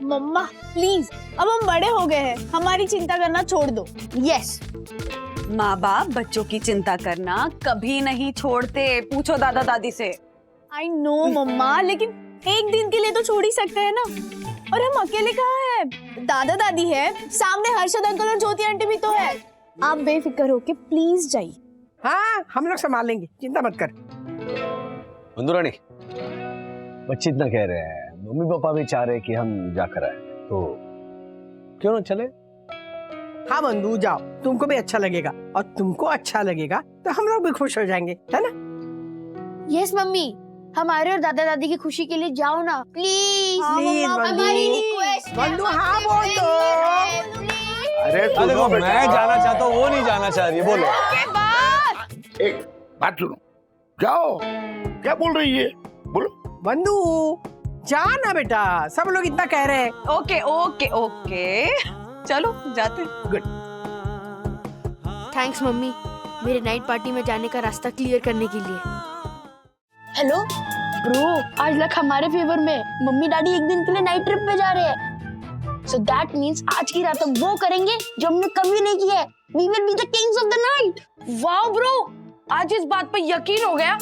मम्मा प्लीज, अब हम बड़े हो गए हैं, हमारी चिंता करना छोड़ दो। यस। माँ बाप बच्चों की चिंता करना कभी नहीं छोड़ते, पूछो दादा दादी से। आई नो मम्मा, लेकिन एक दिन के लिए तो छोड़ ही सकते हैं ना। और हम अकेले कहाँ हैं? दादा दादी है, सामने हर्षद अंकल और ज्योति आंटी भी तो है। आप बेफिक्र होके प्लीज जाइए। हाँ, हम लोग संभालेंगे, चिंता मत कर। बंधुरानी, बच्चे इतना कह रहे हैं, मम्मी पापा भी चाह रहे हैं कि हम जाकर आए, तो क्यों ना चले? हाँ बंधु, जाओ, तुमको भी अच्छा लगेगा और तुमको अच्छा लगेगा तो हम लोग भी खुश हो जाएंगे, है ना? यस मम्मी, हमारे और दादा दादी की खुशी के लिए जाओ ना प्लीज। प्लीज बंधु, हाँ बोल दो। अरे देखो, मैं जाना चाहता हूँ, वो नहीं जाना चाह रही है, बोलो। एक बात सुनो, जाओ। क्या बोल रही है? बोलो। बंधु जाना बेटा, सब लोग इतना कह रहे हैं। ओके ओके ओके, चलो जाते। गुड। थैंक्स मम्मी, मेरे नाइट पार्टी में जाने का रास्ता क्लियर करने के लिए। हेलो ब्रो, आज लक हमारे फेवर में। मम्मी डैडी एक दिन के लिए नाइट ट्रिप पे जा रहे हैं। सो दैट मींस आज की रात हम वो करेंगे जो हमने कभी नहीं किया है। We will be the kings of the night. Wow bro, आज इस बात पे यकीन हो गया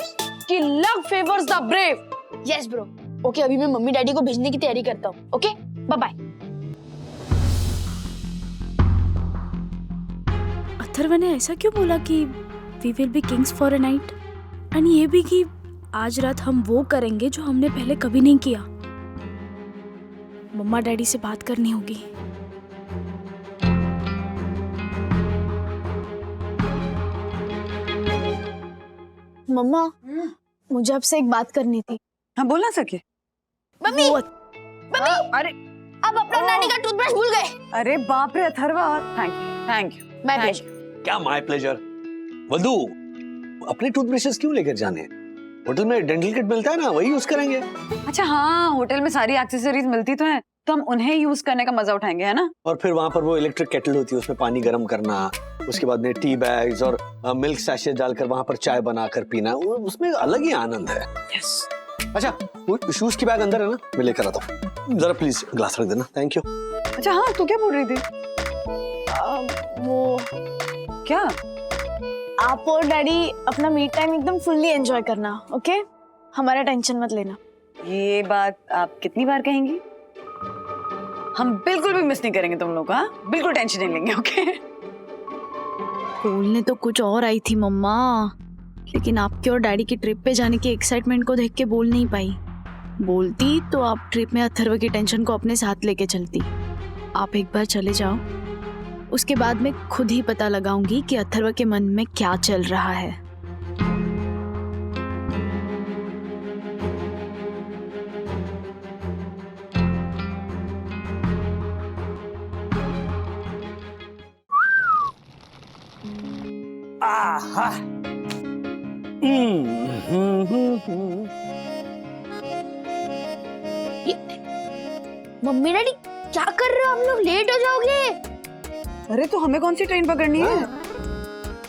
कि luck favours the brave. Yes bro. Okay, अभी मैं मम्मी डैडी को भेजने की तैयारी करता हूँ। Okay, bye bye. अथर्व ने ऐसा क्यों बोला कि we will be kings for a night, and ये भी कि आज रात हम वो करेंगे जो हमने पहले कभी नहीं किया। मम्मा डैडी से बात करनी होगी। मम्मा, मुझे आपसे एक बात करनी थी। हाँ बोल ना सके। मम्मी, मम्मी, अरे आप अपना नानी का टूथब्रश भूल गए। अरे बाप रे Atharva, thank you. My pleasure. क्या माय प्लेजर? वधू, अपने टूथब्रशेस क्यों लेकर जाने हैं? होटल में डेंटल किट मिलता है ना, वही यूज करेंगे। अच्छा हाँ, होटल में सारी एक्सेसरीज मिलती तो है, तो हम उन्हें यूज करने का मजा उठाएंगे, है ना? और फिर वहां पर वो इलेक्ट्रिक केटल होती है, उसमें पानी गर्म करना, उसके बाद में टी बैग्स और मिल्क सैशे डालकर वहां पर चाय बनाकर पीना, उसमें अलग ही आनंद है। यस। अच्छा, वो शूज की बैग अंदर है ना, मैं लेकर आता हूँ। जरा प्लीज ग्लास रख देना। Thank you. अच्छा हाँ, तू क्या बोल रही थी? वो क्या? आप और डैडी अपना मी टाइम एकदम फुल्ली एंजॉय करना, ओके? हमारा टेंशन मत लेना। ये बात आप कितनी बार कहेंगी? हम बिल्कुल भी मिस नहीं करेंगे तुम लोग, हाँ? बिल्कुल टेंशन नहीं लेंगे, ओके? बोलने तो कुछ और आई थी मम्मा, लेकिन आपके और डैडी की ट्रिप पे जाने की एक्साइटमेंट को देख के बोल नहीं पाई। बोलती तो आप ट्रिप में अथर्व की टेंशन को अपने साथ लेके चलती। आप एक बार चले जाओ, उसके बाद मैं खुद ही पता लगाऊंगी कि अथर्व के मन में क्या चल रहा है। आहा मम्मी डैडी क्या कर रहे हो? हम लोग लेट हो जाओगे। अरे तो हमें कौन सी ट्रेन पकड़नी है?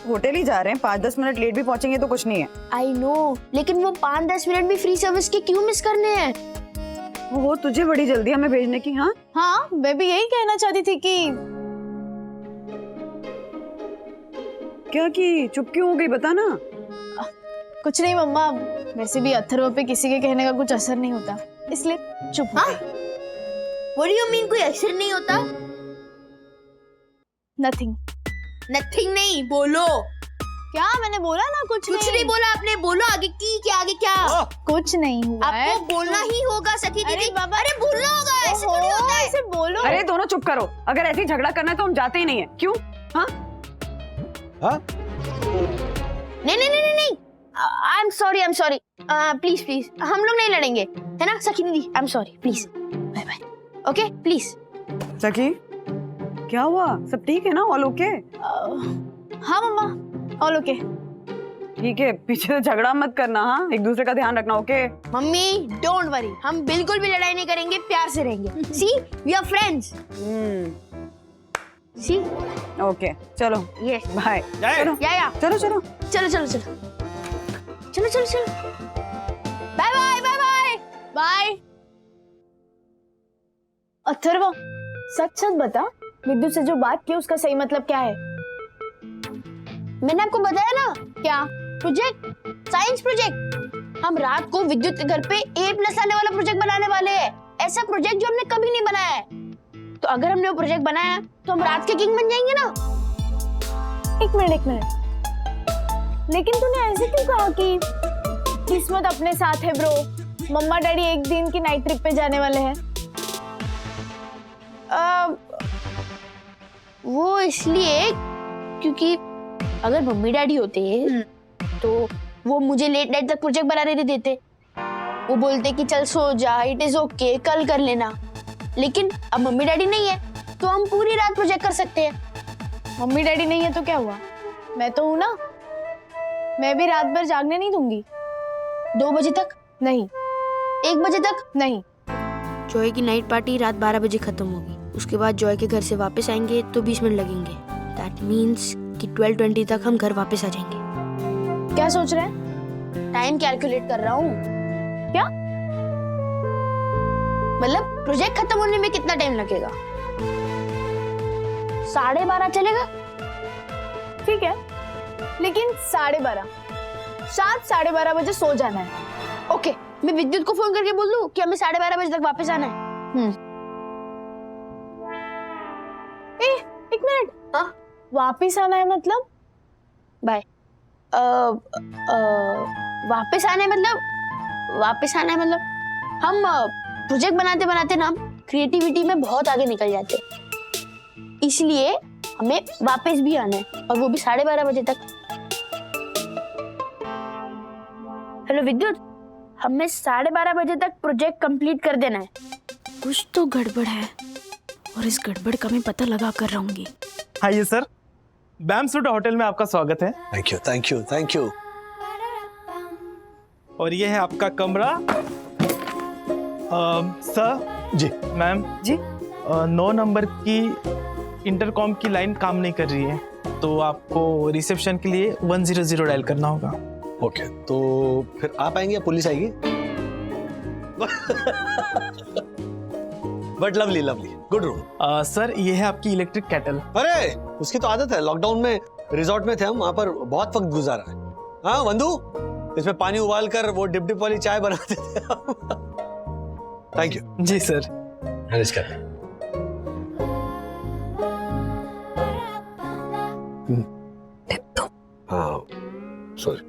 होटल ही जा रहे हैं, 5-10 मिनट लेट भी पहुंचेंगे तो कुछ नहीं है। आई नो, लेकिन वो 5-10 मिनट भी फ्री सर्विस के क्यों मिस करने हैं? वो तुझे बड़ी जल्दी हमें भेजने की। हाँ हाँ, मैं भी यही कहना चाहती थी कि क्या की चुप क्यों हो गई, बता ना। कुछ नहीं मम्मा, वैसे भी अथर्व पे किसी के कहने का कुछ असर नहीं होता, इसलिए चुप हो गई। What do you mean कोई असर नहीं होता? नथिंग। नथिंग नहीं, बोलो। क्या मैंने बोला ना? कुछ नहीं बोला आपने, बोलो आगे की क्या आगे क्या? कुछ नहीं हुआ है। आपको बोलना ही होगा सखी दीदी। अरे बाबा, अरे बोलना होगा, ऐसे थोड़ी होता है। ऐसे बोलो। अरे दोनों चुप करो, अगर ऐसे ही झगड़ा करना है तो हम जाते ही नहीं है। क्यों? हाँ नहीं नहीं नहीं नहीं, I am sorry please please, हम लोग नहीं लड़ेंगे, है ना सखी दीदी? I am sorry, please bye bye. Okay please. Sakhi क्या हुआ, सब ठीक है ना? All okay? हाँ मम्मा, ऑल ओके। ठीक है, पीछे से झगड़ा मत करना। हाँ, एक दूसरे का ध्यान रखना। ओके मम्मी डोंट वरी, हम बिल्कुल भी लड़ाई नहीं करेंगे, प्यार से रहेंगे। See we are friends. See okay चलो, यस बाय। चलो या चलो चलो चलो चलो चलो चलो चलो चलो, bye bye bye bye bye. Atharva, सच सच बता, विद्युत से जो बात की उसका सही मतलब क्या है? मैंने आपको बताया ना। क्या? Project, science project. हम रात को विद्युत के घर पे A+ आने वाला प्रोजेक्ट बनाने वाले हैं। ऐसा प्रोजेक्ट जो हमने कभी नहीं बनाया है। तो अगर हमने वो प्रोजेक्ट बनाया तो हम रात के किंग बन जाएंगे ना। एक मिनट, लेकिन तूने ऐसे क्यों कहा कि किस्मत अपने साथ है ब्रो? मम्मा डैडी एक दिन की नाइट ट्रिप पे जाने वाले हैं। वो इसलिए क्योंकि अगर मम्मी डैडी होते तो वो मुझे लेट नाइट तक प्रोजेक्ट बनाने नहीं देते। वो बोलते कि चल सो जा, इट इज ओके, कल कर लेना। लेकिन अब मम्मी डैडी नहीं है तो हम पूरी रात प्रोजेक्ट कर सकते हैं। मम्मी डैडी नहीं है तो क्या हुआ? मैं तो हूं ना, मैं भी रात भर जागने नहीं दूंगी। 2 बजे तक नहीं, 1 बजे तक नहीं। जॉय की नाइट पार्टी रात 12 बजे खत्म होगी। उसके बाद जॉय के घर से वापस आएंगे तो 20 मिनट लगेंगे। दैट मीन्स कि 12:20 तक हम घर वापस आ जाएंगे। क्या सोच रहे हैं? टाइम कैलकुलेट कर रहा हूँ। क्या मतलब प्रोजेक्ट खत्म होने में कितना टाइम लगेगा? 12:30 चलेगा? ठीक है, लेकिन 12:30, 7-12:30 बजे सो जाना है। ओके, मैं विद्युत को फोन करके बोल दूं कि हमें 12:30 बजे तक वापस आना है। एक मिनट। हाँ? वापस आना है मतलब? बाय। वापस आने मतलब हम प्रोजेक्ट बनाते बनाते ना क्रिएटिविटी में बहुत आगे निकल जाते हैं। इसलिए हमें वापस भी आना है, और वो भी 12:30 बजे तक। हेलो विद्युत, हमें 12:30 बजे तक प्रोजेक्ट कंप्लीट कर देना है। कुछ तो गड़बड़ है, और इस गड़बड़ का मैं पता लगा कर रहूंगी। हाँ ये सर, बैम्सूट होटल में आपका स्वागत है। Thank you thank you thank you. और ये है आपका कमरा। सर जी मैम जी 9 नंबर की इंटरकॉम की लाइन काम नहीं कर रही है, तो आपको रिसेप्शन के लिए 100 डायल करना होगा। ओके, तो फिर आप आएंगे या पुलिस आएगी? But lovely lovely, good room. Sir ये है आपकी इलेक्ट्रिक केटल। अरे उसकी तो आदत है, लॉकडाउन में रिजॉर्ट में थे हम, वहां पर बहुत वक्त गुजारा है। हाँ वंदू, इसमें पानी उबाल कर वो डिप डिप वाली चाय बनाते थे। Thank you. जी सर। हाँ सॉरी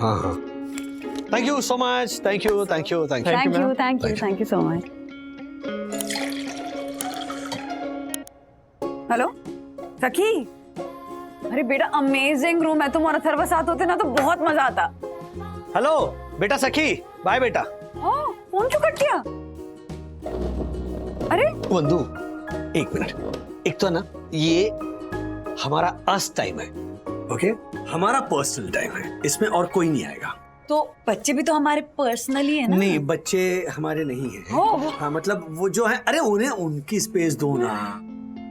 हाँ हाँ, thank you so much, thank you so much. Hello Sakhi, अरे बेटा अमेजिंग रूम है, तुम और अथर्व साथ होते ना तो बहुत मजा आता। हेलो बेटा सखी, बाय बेटा। फोन क्यों कट किया? अरे वंदू, एक मिनट, एक तो ना ये हमारा अस टाइम है, ओके, हमारा पर्सनल टाइम है, इसमें और कोई नहीं आएगा। तो बच्चे भी तो हमारे पर्सनली है ना? नहीं, बच्चे हमारे नहीं है। हाँ, मतलब वो जो है, अरे उन्हें उनकी स्पेस दो ना,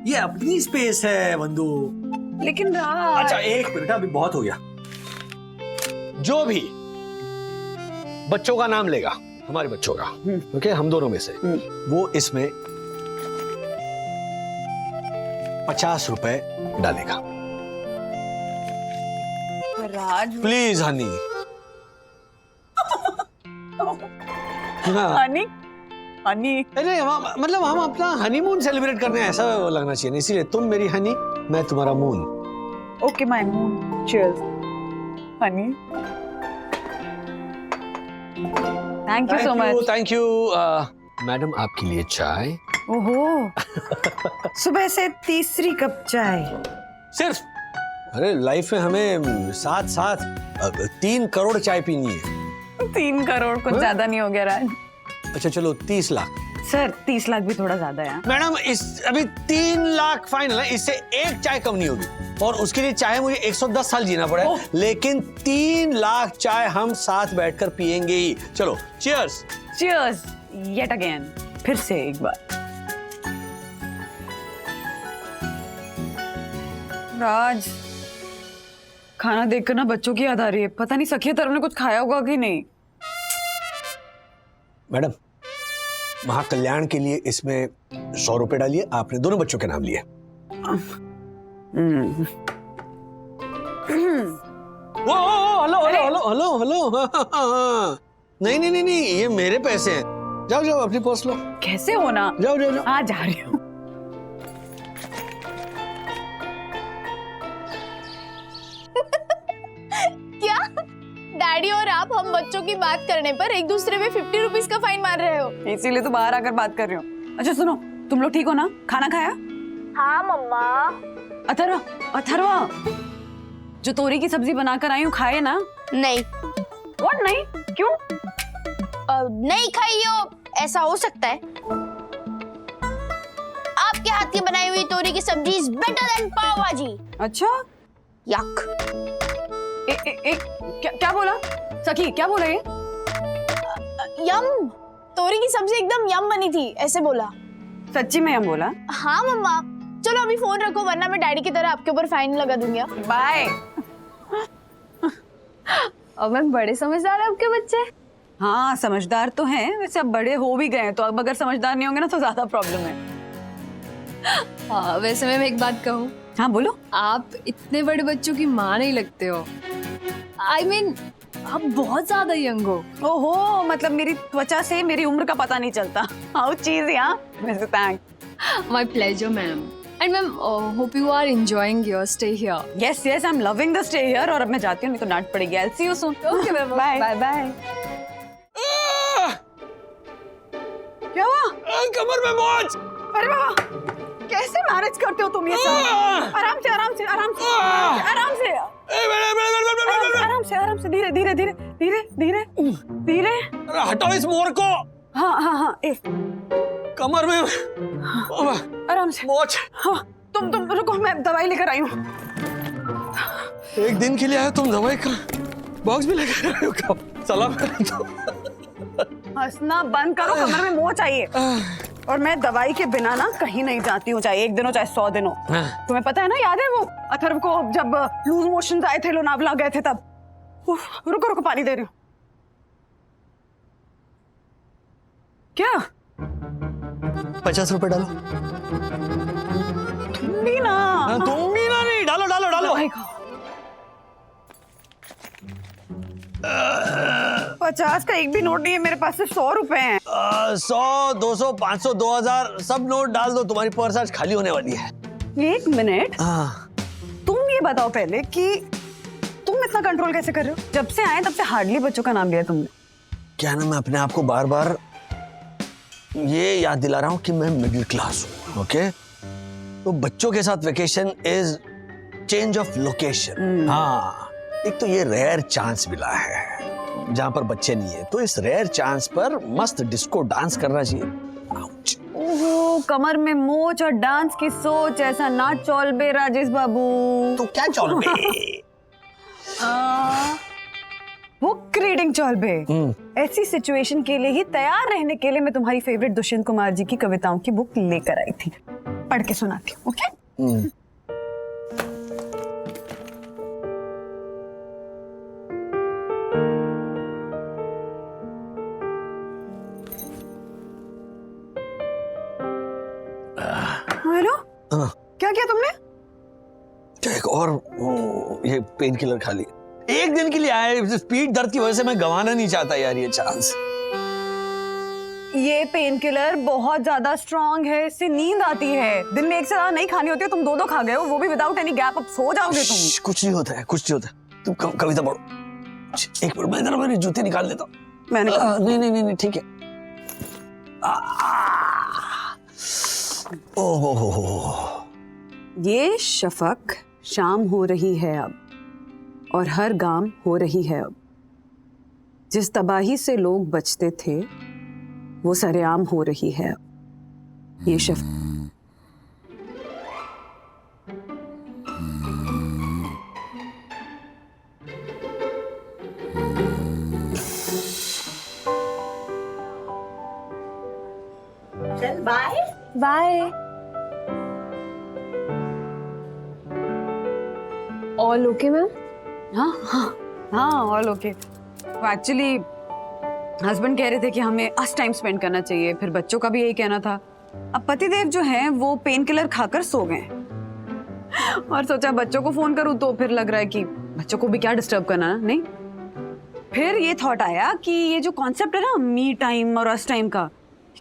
ये अपनी स्पेस है बंधु। लेकिन राज। अच्छा एक मिनट, अभी बहुत हो गया। जो भी बच्चों का नाम लेगा, हमारे बच्चों का, ओके, हम दोनों में से, वो इसमें 50 रुपए डालेगा। राज प्लीज हनी। हाँ। हनी हनी, अरे मतलब हम अपना हनीमून सेलिब्रेट करने ऐसा लगना चाहिए, इसीलिए तुम मेरी हनी, मैं तुम्हारा moon. Okay my moon, cheers Honey. Thank you so much. Thank you. Madam आपके लिए चाय। ओहो, सुबह से तीसरी कप चाय सिर्फ। अरे लाइफ में हमें साथ 3 करोड़ चाय पीनी है। 3 करोड़ कुछ ज्यादा नहीं हो गया राज? अच्छा चलो 30 लाख। सर 30 लाख भी थोड़ा ज्यादा है। मैडम इस अभी 3 लाख फाइनल है, इससे एक चाय कम नहीं होगी, और उसके लिए चाहे मुझे 110 साल जीना पड़े, लेकिन 3 लाख चाय हम साथ बैठकर पिएंगे ही। चलो चीयर्स। चीयर्स येट अगेन, फिर से एक बार। राज, खाना देखकर ना बच्चों की याद आ रही है। पता नहीं सखी तरफ ने कुछ खाया होगा कि नहीं। मैडम महाकल्याण के लिए इसमें 100 रुपए डालिए, आपने दोनों बच्चों के नाम लिए। Hello hello hello hello hello. नहीं, ये मेरे पैसे हैं। जाओ अपनी पर्स लो। कैसे होना? जाओ। हाँ जा रही हूँ। क्या डैडी और आप हम बच्चों की बात करने पर एक दूसरे पे 50 रुपीज का फाइन मार रहे हो? इसीलिए तो बाहर आकर बात कर रही हूँ। अच्छा सुनो, तुम लोग ठीक हो ना? खाना खाया? हाँ मम्मा। अथर्वा, जो तोरी की सब्जी बनाकर आई हूँ, खाए ना? नहीं। What नहीं? क्यों? नहीं खाई हो, ऐसा हो सकता है। आपके हाथ की बनाई हुई तोरी की सब्जी इज बेटर देन पाव भाजी। अच्छा? यक। क्या बोला सखी? क्या बोला ये? यम। तोरी की सब्जी एकदम यम बनी थी, ऐसे बोला। सच्ची में यम बोला? हाँ मम्मा। चलो अभी फोन रखो, वरना मैं डैडी की तरह आपके ऊपर फाइन लगा दूंगी। बाय। अब मैं बड़े समझदार है आपके बच्चे। हाँ समझदार तो हैं, वैसे अब बड़े हो भी गए, तो अब अगर समझदार नहीं होंगे ना तो ज्यादा प्रॉब्लम है। हाँ, वैसे मैं एक बात कहूँ। हाँ बोलो। आप इतने बड़े बच्चों की माँ नहीं लगते हो। I mean, आप बहुत ज्यादा यंग हो। ओहो, मतलब मेरी त्वचा से मेरी उम्र का पता नहीं चलता। हाउ चीज यार। वैसे thanks. My pleasure, ma'am. And ma'am, hope you are enjoying your stay here. Yes, I'm loving the stay here। और अब मैं जाती हूँ, नहीं तो डांट पड़ेगी। I'll see you soon. Okay, ma'am. Bye. Bye. क्या हुआ? कमर में मोच। अरे बाबा, कैसे मैनेज करते हो तुम ये सब? आराम से धीरे। हटाओ इस मोर को। हाँ कमर में आराम से। मोच। हाँ, तुम रुको, मैं दवाई लेकर आई हूँ। एक दिन के लिए आया, तुम दवाई का बॉक्स भी लेकर आए हो? सलाम। हंसना बंद करो, कमर में मोच चाहिए। और मैं दवाई के बिना ना कहीं नहीं जाती हूँ, चाहे 1 दिन हो चाहे 100 दिन हो। तुम्हें पता है ना, याद है वो अथर्व को जब लूज मोशन आए थे, लोनावला गए थे तब। रुको पानी दे रही हूँ। क्या? 50 रुपए डालो। तुम भी ना। नहीं, डालो। दवाई खाओ। 50 का एक भी नोट नहीं है मेरे पास, सिर्फ 100 रुपए हैं। 100, 200, 500, 2000 सब नोट डाल दो, तुम्हारी पर्स आज खाली होने वाली है। 1 मिनट, तुम ये बताओ पहले कि तुम इतना कंट्रोल कैसे कर रहे हो? जब से आए तब से हार्डली बच्चों का नाम लिया तुमने। क्या ना, मैं अपने आप को बार बार ये याद दिला रहा हूँ कि मैं मिडिल क्लास हूँ, ओके? तो बच्चों के साथ vacation is change of location. हाँ, एक तो ये रेयर चांस मिला है जहां पर बच्चे नहीं है, तो इस रेयर चांस पर मस्त डिस्को डांस करना चाहिए। ओहो, कमर में मोच और डांस की सोच, ऐसा ना चौल बे राजेश बाबू। तो क्या चौल बे? बुक रीडिंग चौल बे। ऐसी सिचुएशन के लिए ही तैयार रहने के लिए मैं तुम्हारी फेवरेट दुष्यंत कुमार जी की कविताओं की बुक लेकर आई थी, पढ़ के सुनाती हूँ। ओके? हेलो, क्या किया तुमने? एक और ये पेन किलर खा लिया। एक दिन के लिए आए, पीठ दर्द की वजह से मैं गंवाना नहीं चाहता यार ये चांस। ये पेन किलर बहुत ज्यादा स्ट्रॉन्ग है, इससे नींद आती है। दिन में एक से ज्यादा नहीं खानी होती है, तुम 2 खा गए हो, वो भी विदाउट एनी गैप। अब सो जाओगे तुम। कुछ नहीं होता है, कुछ नहीं होता है। तुम कविता पढ़ो। एक मिनट, मैं जरा मेरे जूते निकाल लेता हूँ। मैंने नहीं ठीक है। ओह, ये शफक शाम हो रही है अब, और हर गाम हो रही है अब। जिस तबाही से लोग बचते थे वो सरेआम हो रही है अब। ये शफक चल bye bye. All okay ma'am? हाँ ऑल ओके। एक्चुअली हस्बैंड कह रहे थे कि हमें अस टाइम स्पेंड करना चाहिए, फिर बच्चों का भी यही कहना था। अब पतिदेव जो हैं वो पेन किलर खाकर सो गए, और सोचा बच्चों को फोन करूं तो फिर लग रहा है कि बच्चों को भी क्या डिस्टर्ब करना, नहीं। फिर ये थॉट आया कि ये जो कॉन्सेप्ट है ना मी टाइम और अस टाइम का,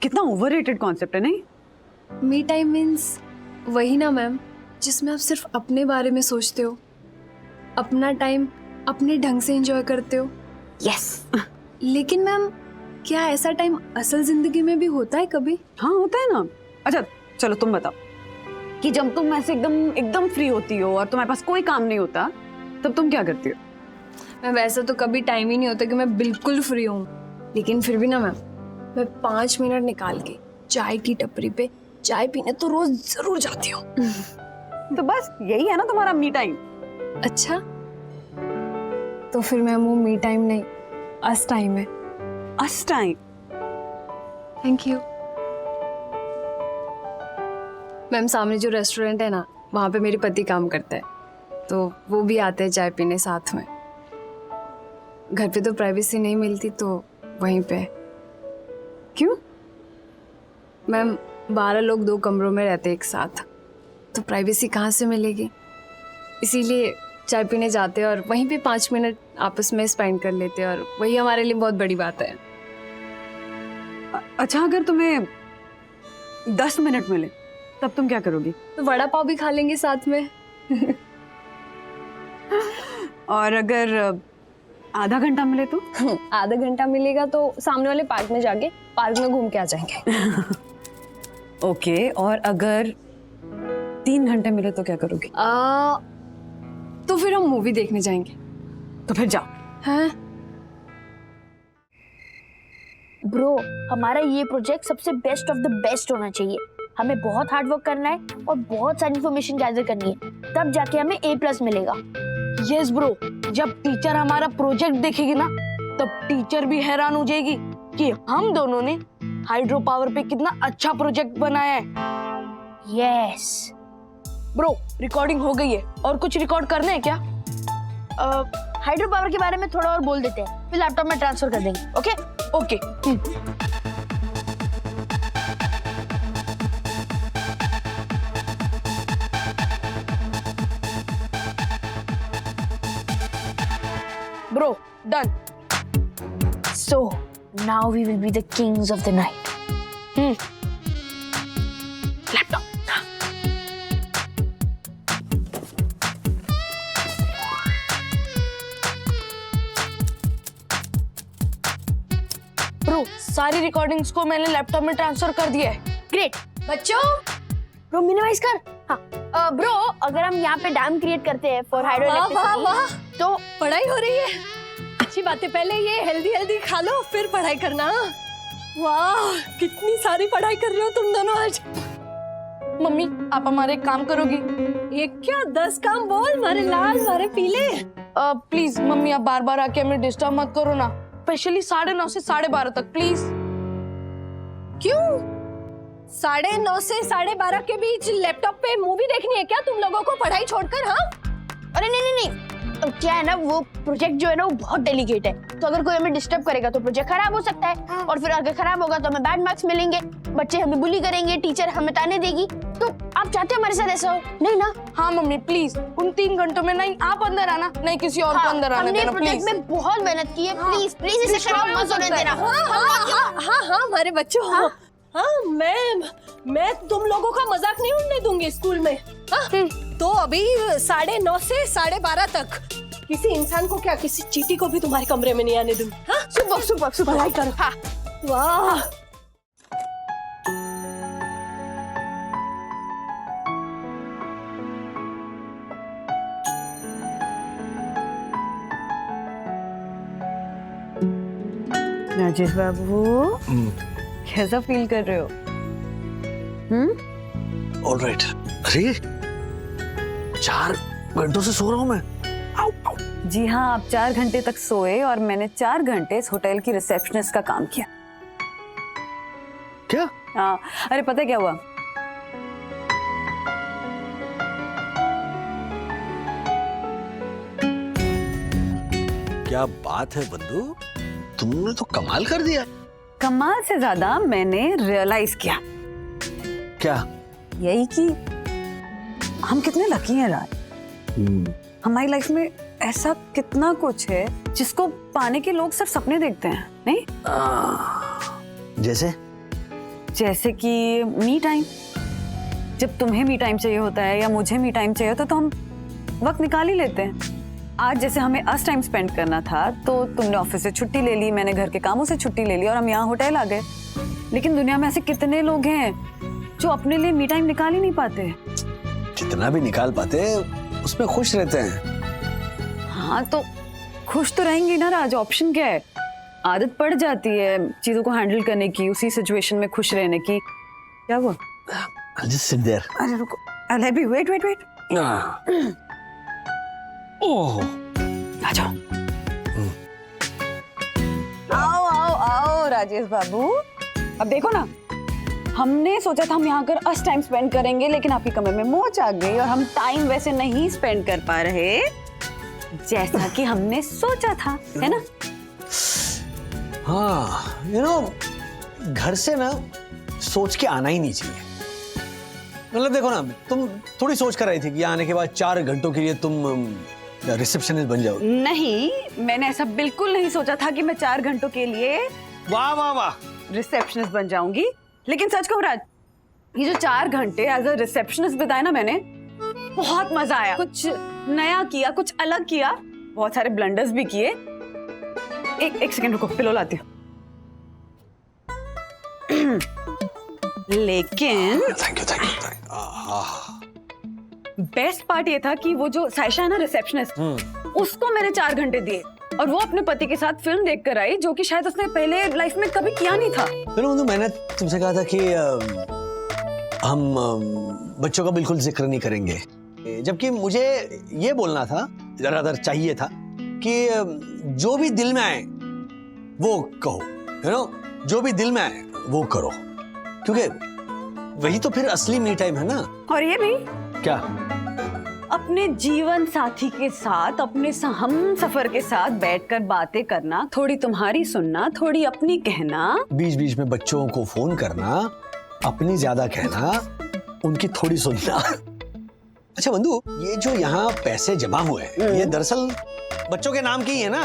कितना ओवररेटेड कॉन्सेप्ट है, नहीं? मी टाइम मीन्स वही ना मैम, जिसमें आप सिर्फ अपने बारे में सोचते हो, अपना टाइम अपने ढंग से एंजॉय करते हो। यस। लेकिन मैम, क्या ऐसा टाइम असल जिंदगी में भी होता है कभी? हाँ होता है ना। अच्छा चलो तुम बताओ कि जब तुम ऐसे एकदम फ्री होती हो और तुम्हारे पास कोई काम नहीं होता, तब तुम क्या करती हो? मैं वैसा तो कभी टाइम ही नहीं होता कि मैं बिल्कुल फ्री हूँ, लेकिन फिर भी ना मैम, मैं 5 मिनट निकाल के चाय की टपरी पे चाय पीने तो रोज जरूर जाती हूँ। तो बस यही है ना तुम्हारा मी टाइम। अच्छा, तो फिर मैम वो मी टाइम नहीं, अस टाइम है। अस टाइम? Thank you ma'am. सामने जो रेस्टोरेंट है ना, वहाँ पे मेरे पति काम करता है, तो वो भी आते हैं चाय पीने साथ में। घर पे तो प्राइवेसी नहीं मिलती, तो वहीं पे। क्यों मैम? 12 लोग 2 कमरों में रहते एक साथ, तो प्राइवेसी कहाँ से मिलेगी? इसीलिए चाय पीने जाते हैं और वहीं पे 5 मिनट आपस में स्पेंड कर लेते हैं, और वही हमारे लिए बहुत बड़ी बात है। अच्छा, अगर तुम्हें 10 मिनट मिले तब तुम क्या करोगी? तो वड़ा पाव भी खा लेंगे साथ में। और अगर आधा घंटा मिले तो? आधा घंटा मिलेगा तो सामने वाले पार्क में जाके पार्क में घूम के आ जाएंगे। ओके, और अगर 3 घंटे मिले तो क्या करोगी? तो फिर हम मूवी देखने जाएंगे। तो फिर जाओ। हैं? ब्रो, हमारा ये प्रोजेक्ट सबसे बेस्ट ऑफ द बेस्ट होना चाहिए। हमें बहुत हार्ड वर्क करना है और बहुत सारी इन्फॉर्मेशन गैदर करनी है, तब जाके हमें A+ मिलेगा। यस ब्रो, जब टीचर हमारा प्रोजेक्ट देखेगी ना, तब टीचर भी हैरान हो जाएगी कि हम दोनों ने हाइड्रो पावर पे कितना अच्छा प्रोजेक्ट बनाया है। यस ब्रो, रिकॉर्डिंग हो गई है, और कुछ रिकॉर्ड करना है क्या? हाइड्रो पावर के बारे में थोड़ा और बोल देते हैं, फिर लैपटॉप में ट्रांसफर कर देंगे। Okay okay. Bro, done. So now we will be the kings of the night. Laptop. Bro, सारी रिकॉर्डिंग्स को मैंने लैपटॉप में ट्रांसफर कर दिया है। ग्रेट। बच्चों, ब्रो मिनिमाइज कर। हाँ ब्रो, अगर हम यहाँ पे डैम क्रिएट करते हैं फॉर हाइड्रो इलेक्ट्रिसिटी, तो पढ़ाई हो रही है। अच्छी बात है, पहले ये हेल्दी खा लो, फिर पढ़ाई करना। वाह, कितनी सारी पढ़ाई कर रहे हो तुम दोनों आज। मम्मी आप हमारे एक काम करोगी? एक क्या 10 काम बोल, मारे लाल मारे पीले। प्लीज मम्मी आप बार बार आके हमें डिस्टर्ब मत करो ना, स्पेशली 9:30 से 12:30 तक प्लीज। क्यों? 9:30 से 12:30 के बीच लैपटॉप पे मूवी देखनी है क्या तुम लोगों को, पढ़ाई छोड़कर? हाँ अरे नहीं नहीं नहीं, क्या है ना, वो प्रोजेक्ट जो है ना वो बहुत डेलिकेट है, तो अगर कोई हमें डिस्टर्ब करेगा तो प्रोजेक्ट खराब हो सकता है, और फिर अगर खराब होगा तो हमें बैड मार्क्स मिलेंगे, बच्चे हमें बुली करेंगे, टीचर हमें ताने देगी। तो आप चाहते हो हमारे साथ ऐसा हो? नहीं ना? हाँ मम्मी प्लीज, उन 3 घंटों में नहीं आप अंदर आना, नहीं किसी और को अंदर आने देना प्लीज। प्रोजेक्ट में बहुत मेहनत की है, प्लीज प्लीज इसे खराब मत होने देना। हाँ हमारे बच्चों, हाँ मैं तुम लोगों का मजाक नहीं उड़ने दूंगी स्कूल में। हाँ तो अभी 9:30 से 12:30 तक किसी इंसान को क्या, किसी चींटी को भी तुम्हारे कमरे में नहीं आने दूंगी। हाँ सुबह पढ़ाई करो। हाँ वाह, राजेश बाबू कैसा फील कर रहे हो? ऑलराइट। अरे 4 घंटों से सो रहा हूँ मैं। जी हाँ, आप 4 घंटे तक सोए और मैंने 4 घंटे इस होटल की रिसेप्शनिस्ट का काम किया। क्या? हाँ, अरे पता क्या हुआ, क्या बात है बंधु, तुमने तो कमाल कर दिया। कमाल से ज्यादा मैंने रियलाइज किया। क्या? यही कि हम कितने लकी हैं राज। हमारी लाइफ में ऐसा कितना कुछ है जिसको पाने के लोग सिर्फ सपने देखते हैं, नहीं? जैसे कि मी टाइम। जब तुम्हें मी टाइम चाहिए होता है या मुझे मी टाइम चाहिए होता है तो हम वक्त निकाल ही लेते हैं। आज जैसे हमें अस टाइम स्पेंड करना था तो तुमने ऑफिस से छुट्टी ले ली, मैंने घर के कामों से छुट्टी ले ली और हम यहाँ होटल आ गए। लेकिन दुनिया में ऐसे कितने लोग हैं जो अपने लिए मी टाइम निकाल ही नहीं पाते। जितना भी निकाल पाते उसमें खुश रहते हैं। हाँ तो खुश तो रहेंगे ना राज, ऑप्शन क्या है? आदत पड़ जाती है चीजों को हैंडल करने की, उसी सिचुएशन में खुश रहने की। क्या हुआ? Just sit there. अरे रुको, अरे वेट। ओह, आ जाओ। आओ राजेश बाबू। अब देखो ना, हमने सोचा था हम यहाँ कर अस टाइम स्पेंड करेंगे, लेकिन आपकी कमरे में मोच आ गई और हम टाइम वैसे नहीं स्पेंड कर पा रहे जैसा कि हमने सोचा था, है ना? हाँ, घर से ना सोच के आना ही नहीं चाहिए। मतलब देखो ना, तुम थोड़ी सोच कर आई थी कि आने के बाद 4 घंटों के लिए तुम रिसेप्शनिस्ट बन जाओ। नहीं, मैंने ऐसा बिल्कुल नहीं सोचा था कि मैं 4 घंटों के लिए वाह रिसेप्शनिस्ट बन जाऊंगी। लेकिन सच कहूं राज, ये जो 4 घंटे एज अ रिसेप्शनिस्ट बिताए ना मैंने, बहुत मजा आया। कुछ नया किया, कुछ अलग किया, बहुत सारे ब्लंडर्स भी किए। एक सेकंड रुको, पिलो लाती हूँ। लेकिन थैंक यू। बेस्ट पार्ट ये था कि वो जो साइशा है ना रिसेप्शनिस्ट, उसको मैंने 4 घंटे दिए और वो अपने पति के साथ फिल्म देख कर आई, जो कि शायद उसने पहले लाइफ में कभी किया नहीं था। तो मैंने तुमसे कहा था कि हम बच्चों का बिल्कुल जिक्र नहीं करेंगे, जबकि मुझे ये बोलना था, ज्यादातर चाहिए था कि जो भी दिल में आए वो कहो, जो भी दिल में आए वो करो, क्योंकि वही तो फिर असली मी टाइम है ना। और ये भी क्या? अपने जीवन साथी के साथ, अपने हम सफर के साथ बैठकर बातें करना, थोड़ी तुम्हारी सुनना, थोड़ी अपनी कहना, बीच बीच में बच्चों को फोन करना, अपनी ज्यादा कहना, उनकी थोड़ी सुनना। अच्छा बंधु, ये जो यहाँ पैसे जमा हुए हैं, ये दरअसल बच्चों के नाम की ही है ना,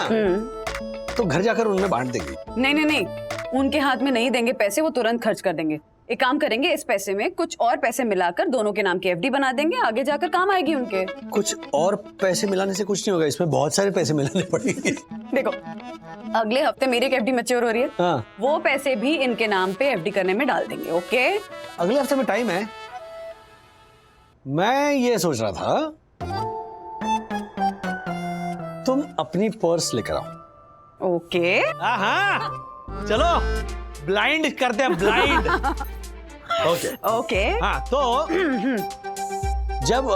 तो घर जाकर उनमें बांट देंगे। नहीं, उनके हाथ में नहीं देंगे पैसे, वो तुरंत खर्च कर देंगे। एक काम करेंगे, इस पैसे में कुछ और पैसे मिलाकर दोनों के नाम की एफडी बना देंगे, आगे जाकर काम आएगी उनके। कुछ और पैसे मिलाने से कुछ नहीं होगा, इसमें बहुत सारे पैसे मिलाने पड़ेंगे। देखो, अगले हफ्ते मेरी एक एफडी मैच्योर हो रही है। हाँ। वो पैसे भी इनके नाम पे एफडी करने में डाल देंगे। ओके, अगले हफ्ते में टाइम है। मैं ये सोच रहा था तुम अपनी पर्स लेकर आओ। ओके। हाँ, चलो ब्लाइंड करते हैं, ब्लाइंड। ओके ओके हाँ, तो जब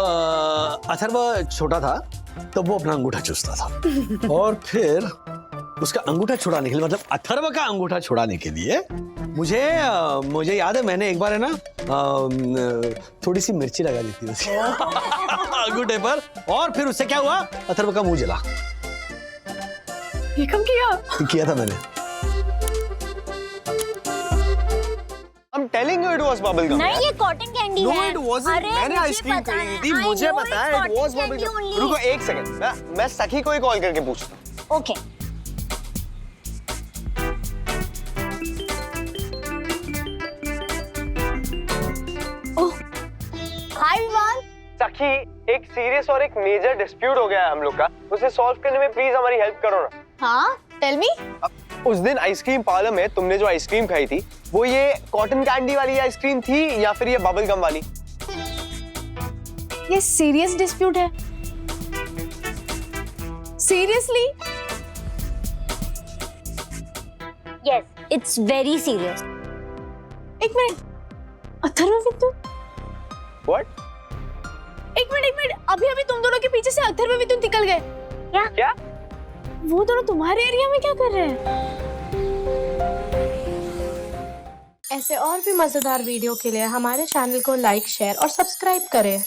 अथर्व छोटा था तो वो अपना अंगूठा चूसता था और फिर उसका अंगूठा छुड़ाने के लिए, मतलब अथर्व का अंगूठा छुड़ाने के लिए मुझे याद है मैंने एक बार है ना थोड़ी सी मिर्ची लगा दी थी उसके अंगूठे पर, और फिर उससे क्या हुआ, अथर्व का मुंह जला। ये कब किया था मैंने। I'm telling you it was bubble gum. नहीं, ये कॉटन कैंडी No, है। it wasn't. अरे, मैंने मुझे आइसक्रीम पता खरीदी है। थी, I मुझे know पता it's है it was cotton bubble candy gum. only. रुको एक सेकंड, मैं सखी को ही कॉल करके पूछता हूँ। ओके। हाय विवान। सखी, एक सीरियस और एक मेजर डिस्प्यूट हो गया है हम लोग का, उसे सॉल्व करने में प्लीज हमारी हेल्प करो ना। हाँ, टेल मी। उस दिन आइसक्रीम पार्लर में तुमने जो आइसक्रीम खाई थी वो ये कॉटन कैंडी वाली आइसक्रीम थी या फिर ये बबल गम वाली? ये सीरियस डिस्प्यूट है। Seriously? Yes, it's very serious. एक मिनट, अथर्व विद्युत? व्हाट? एक मिनट, अभी तुम दोनों के पीछे से अथर्व विद्युत निकल गए। क्या? वो दोनों तुम्हारे एरिया में क्या कर रहे हैं? ऐसे और भी मजेदार वीडियो के लिए हमारे चैनल को लाइक, शेयर और सब्सक्राइब करें।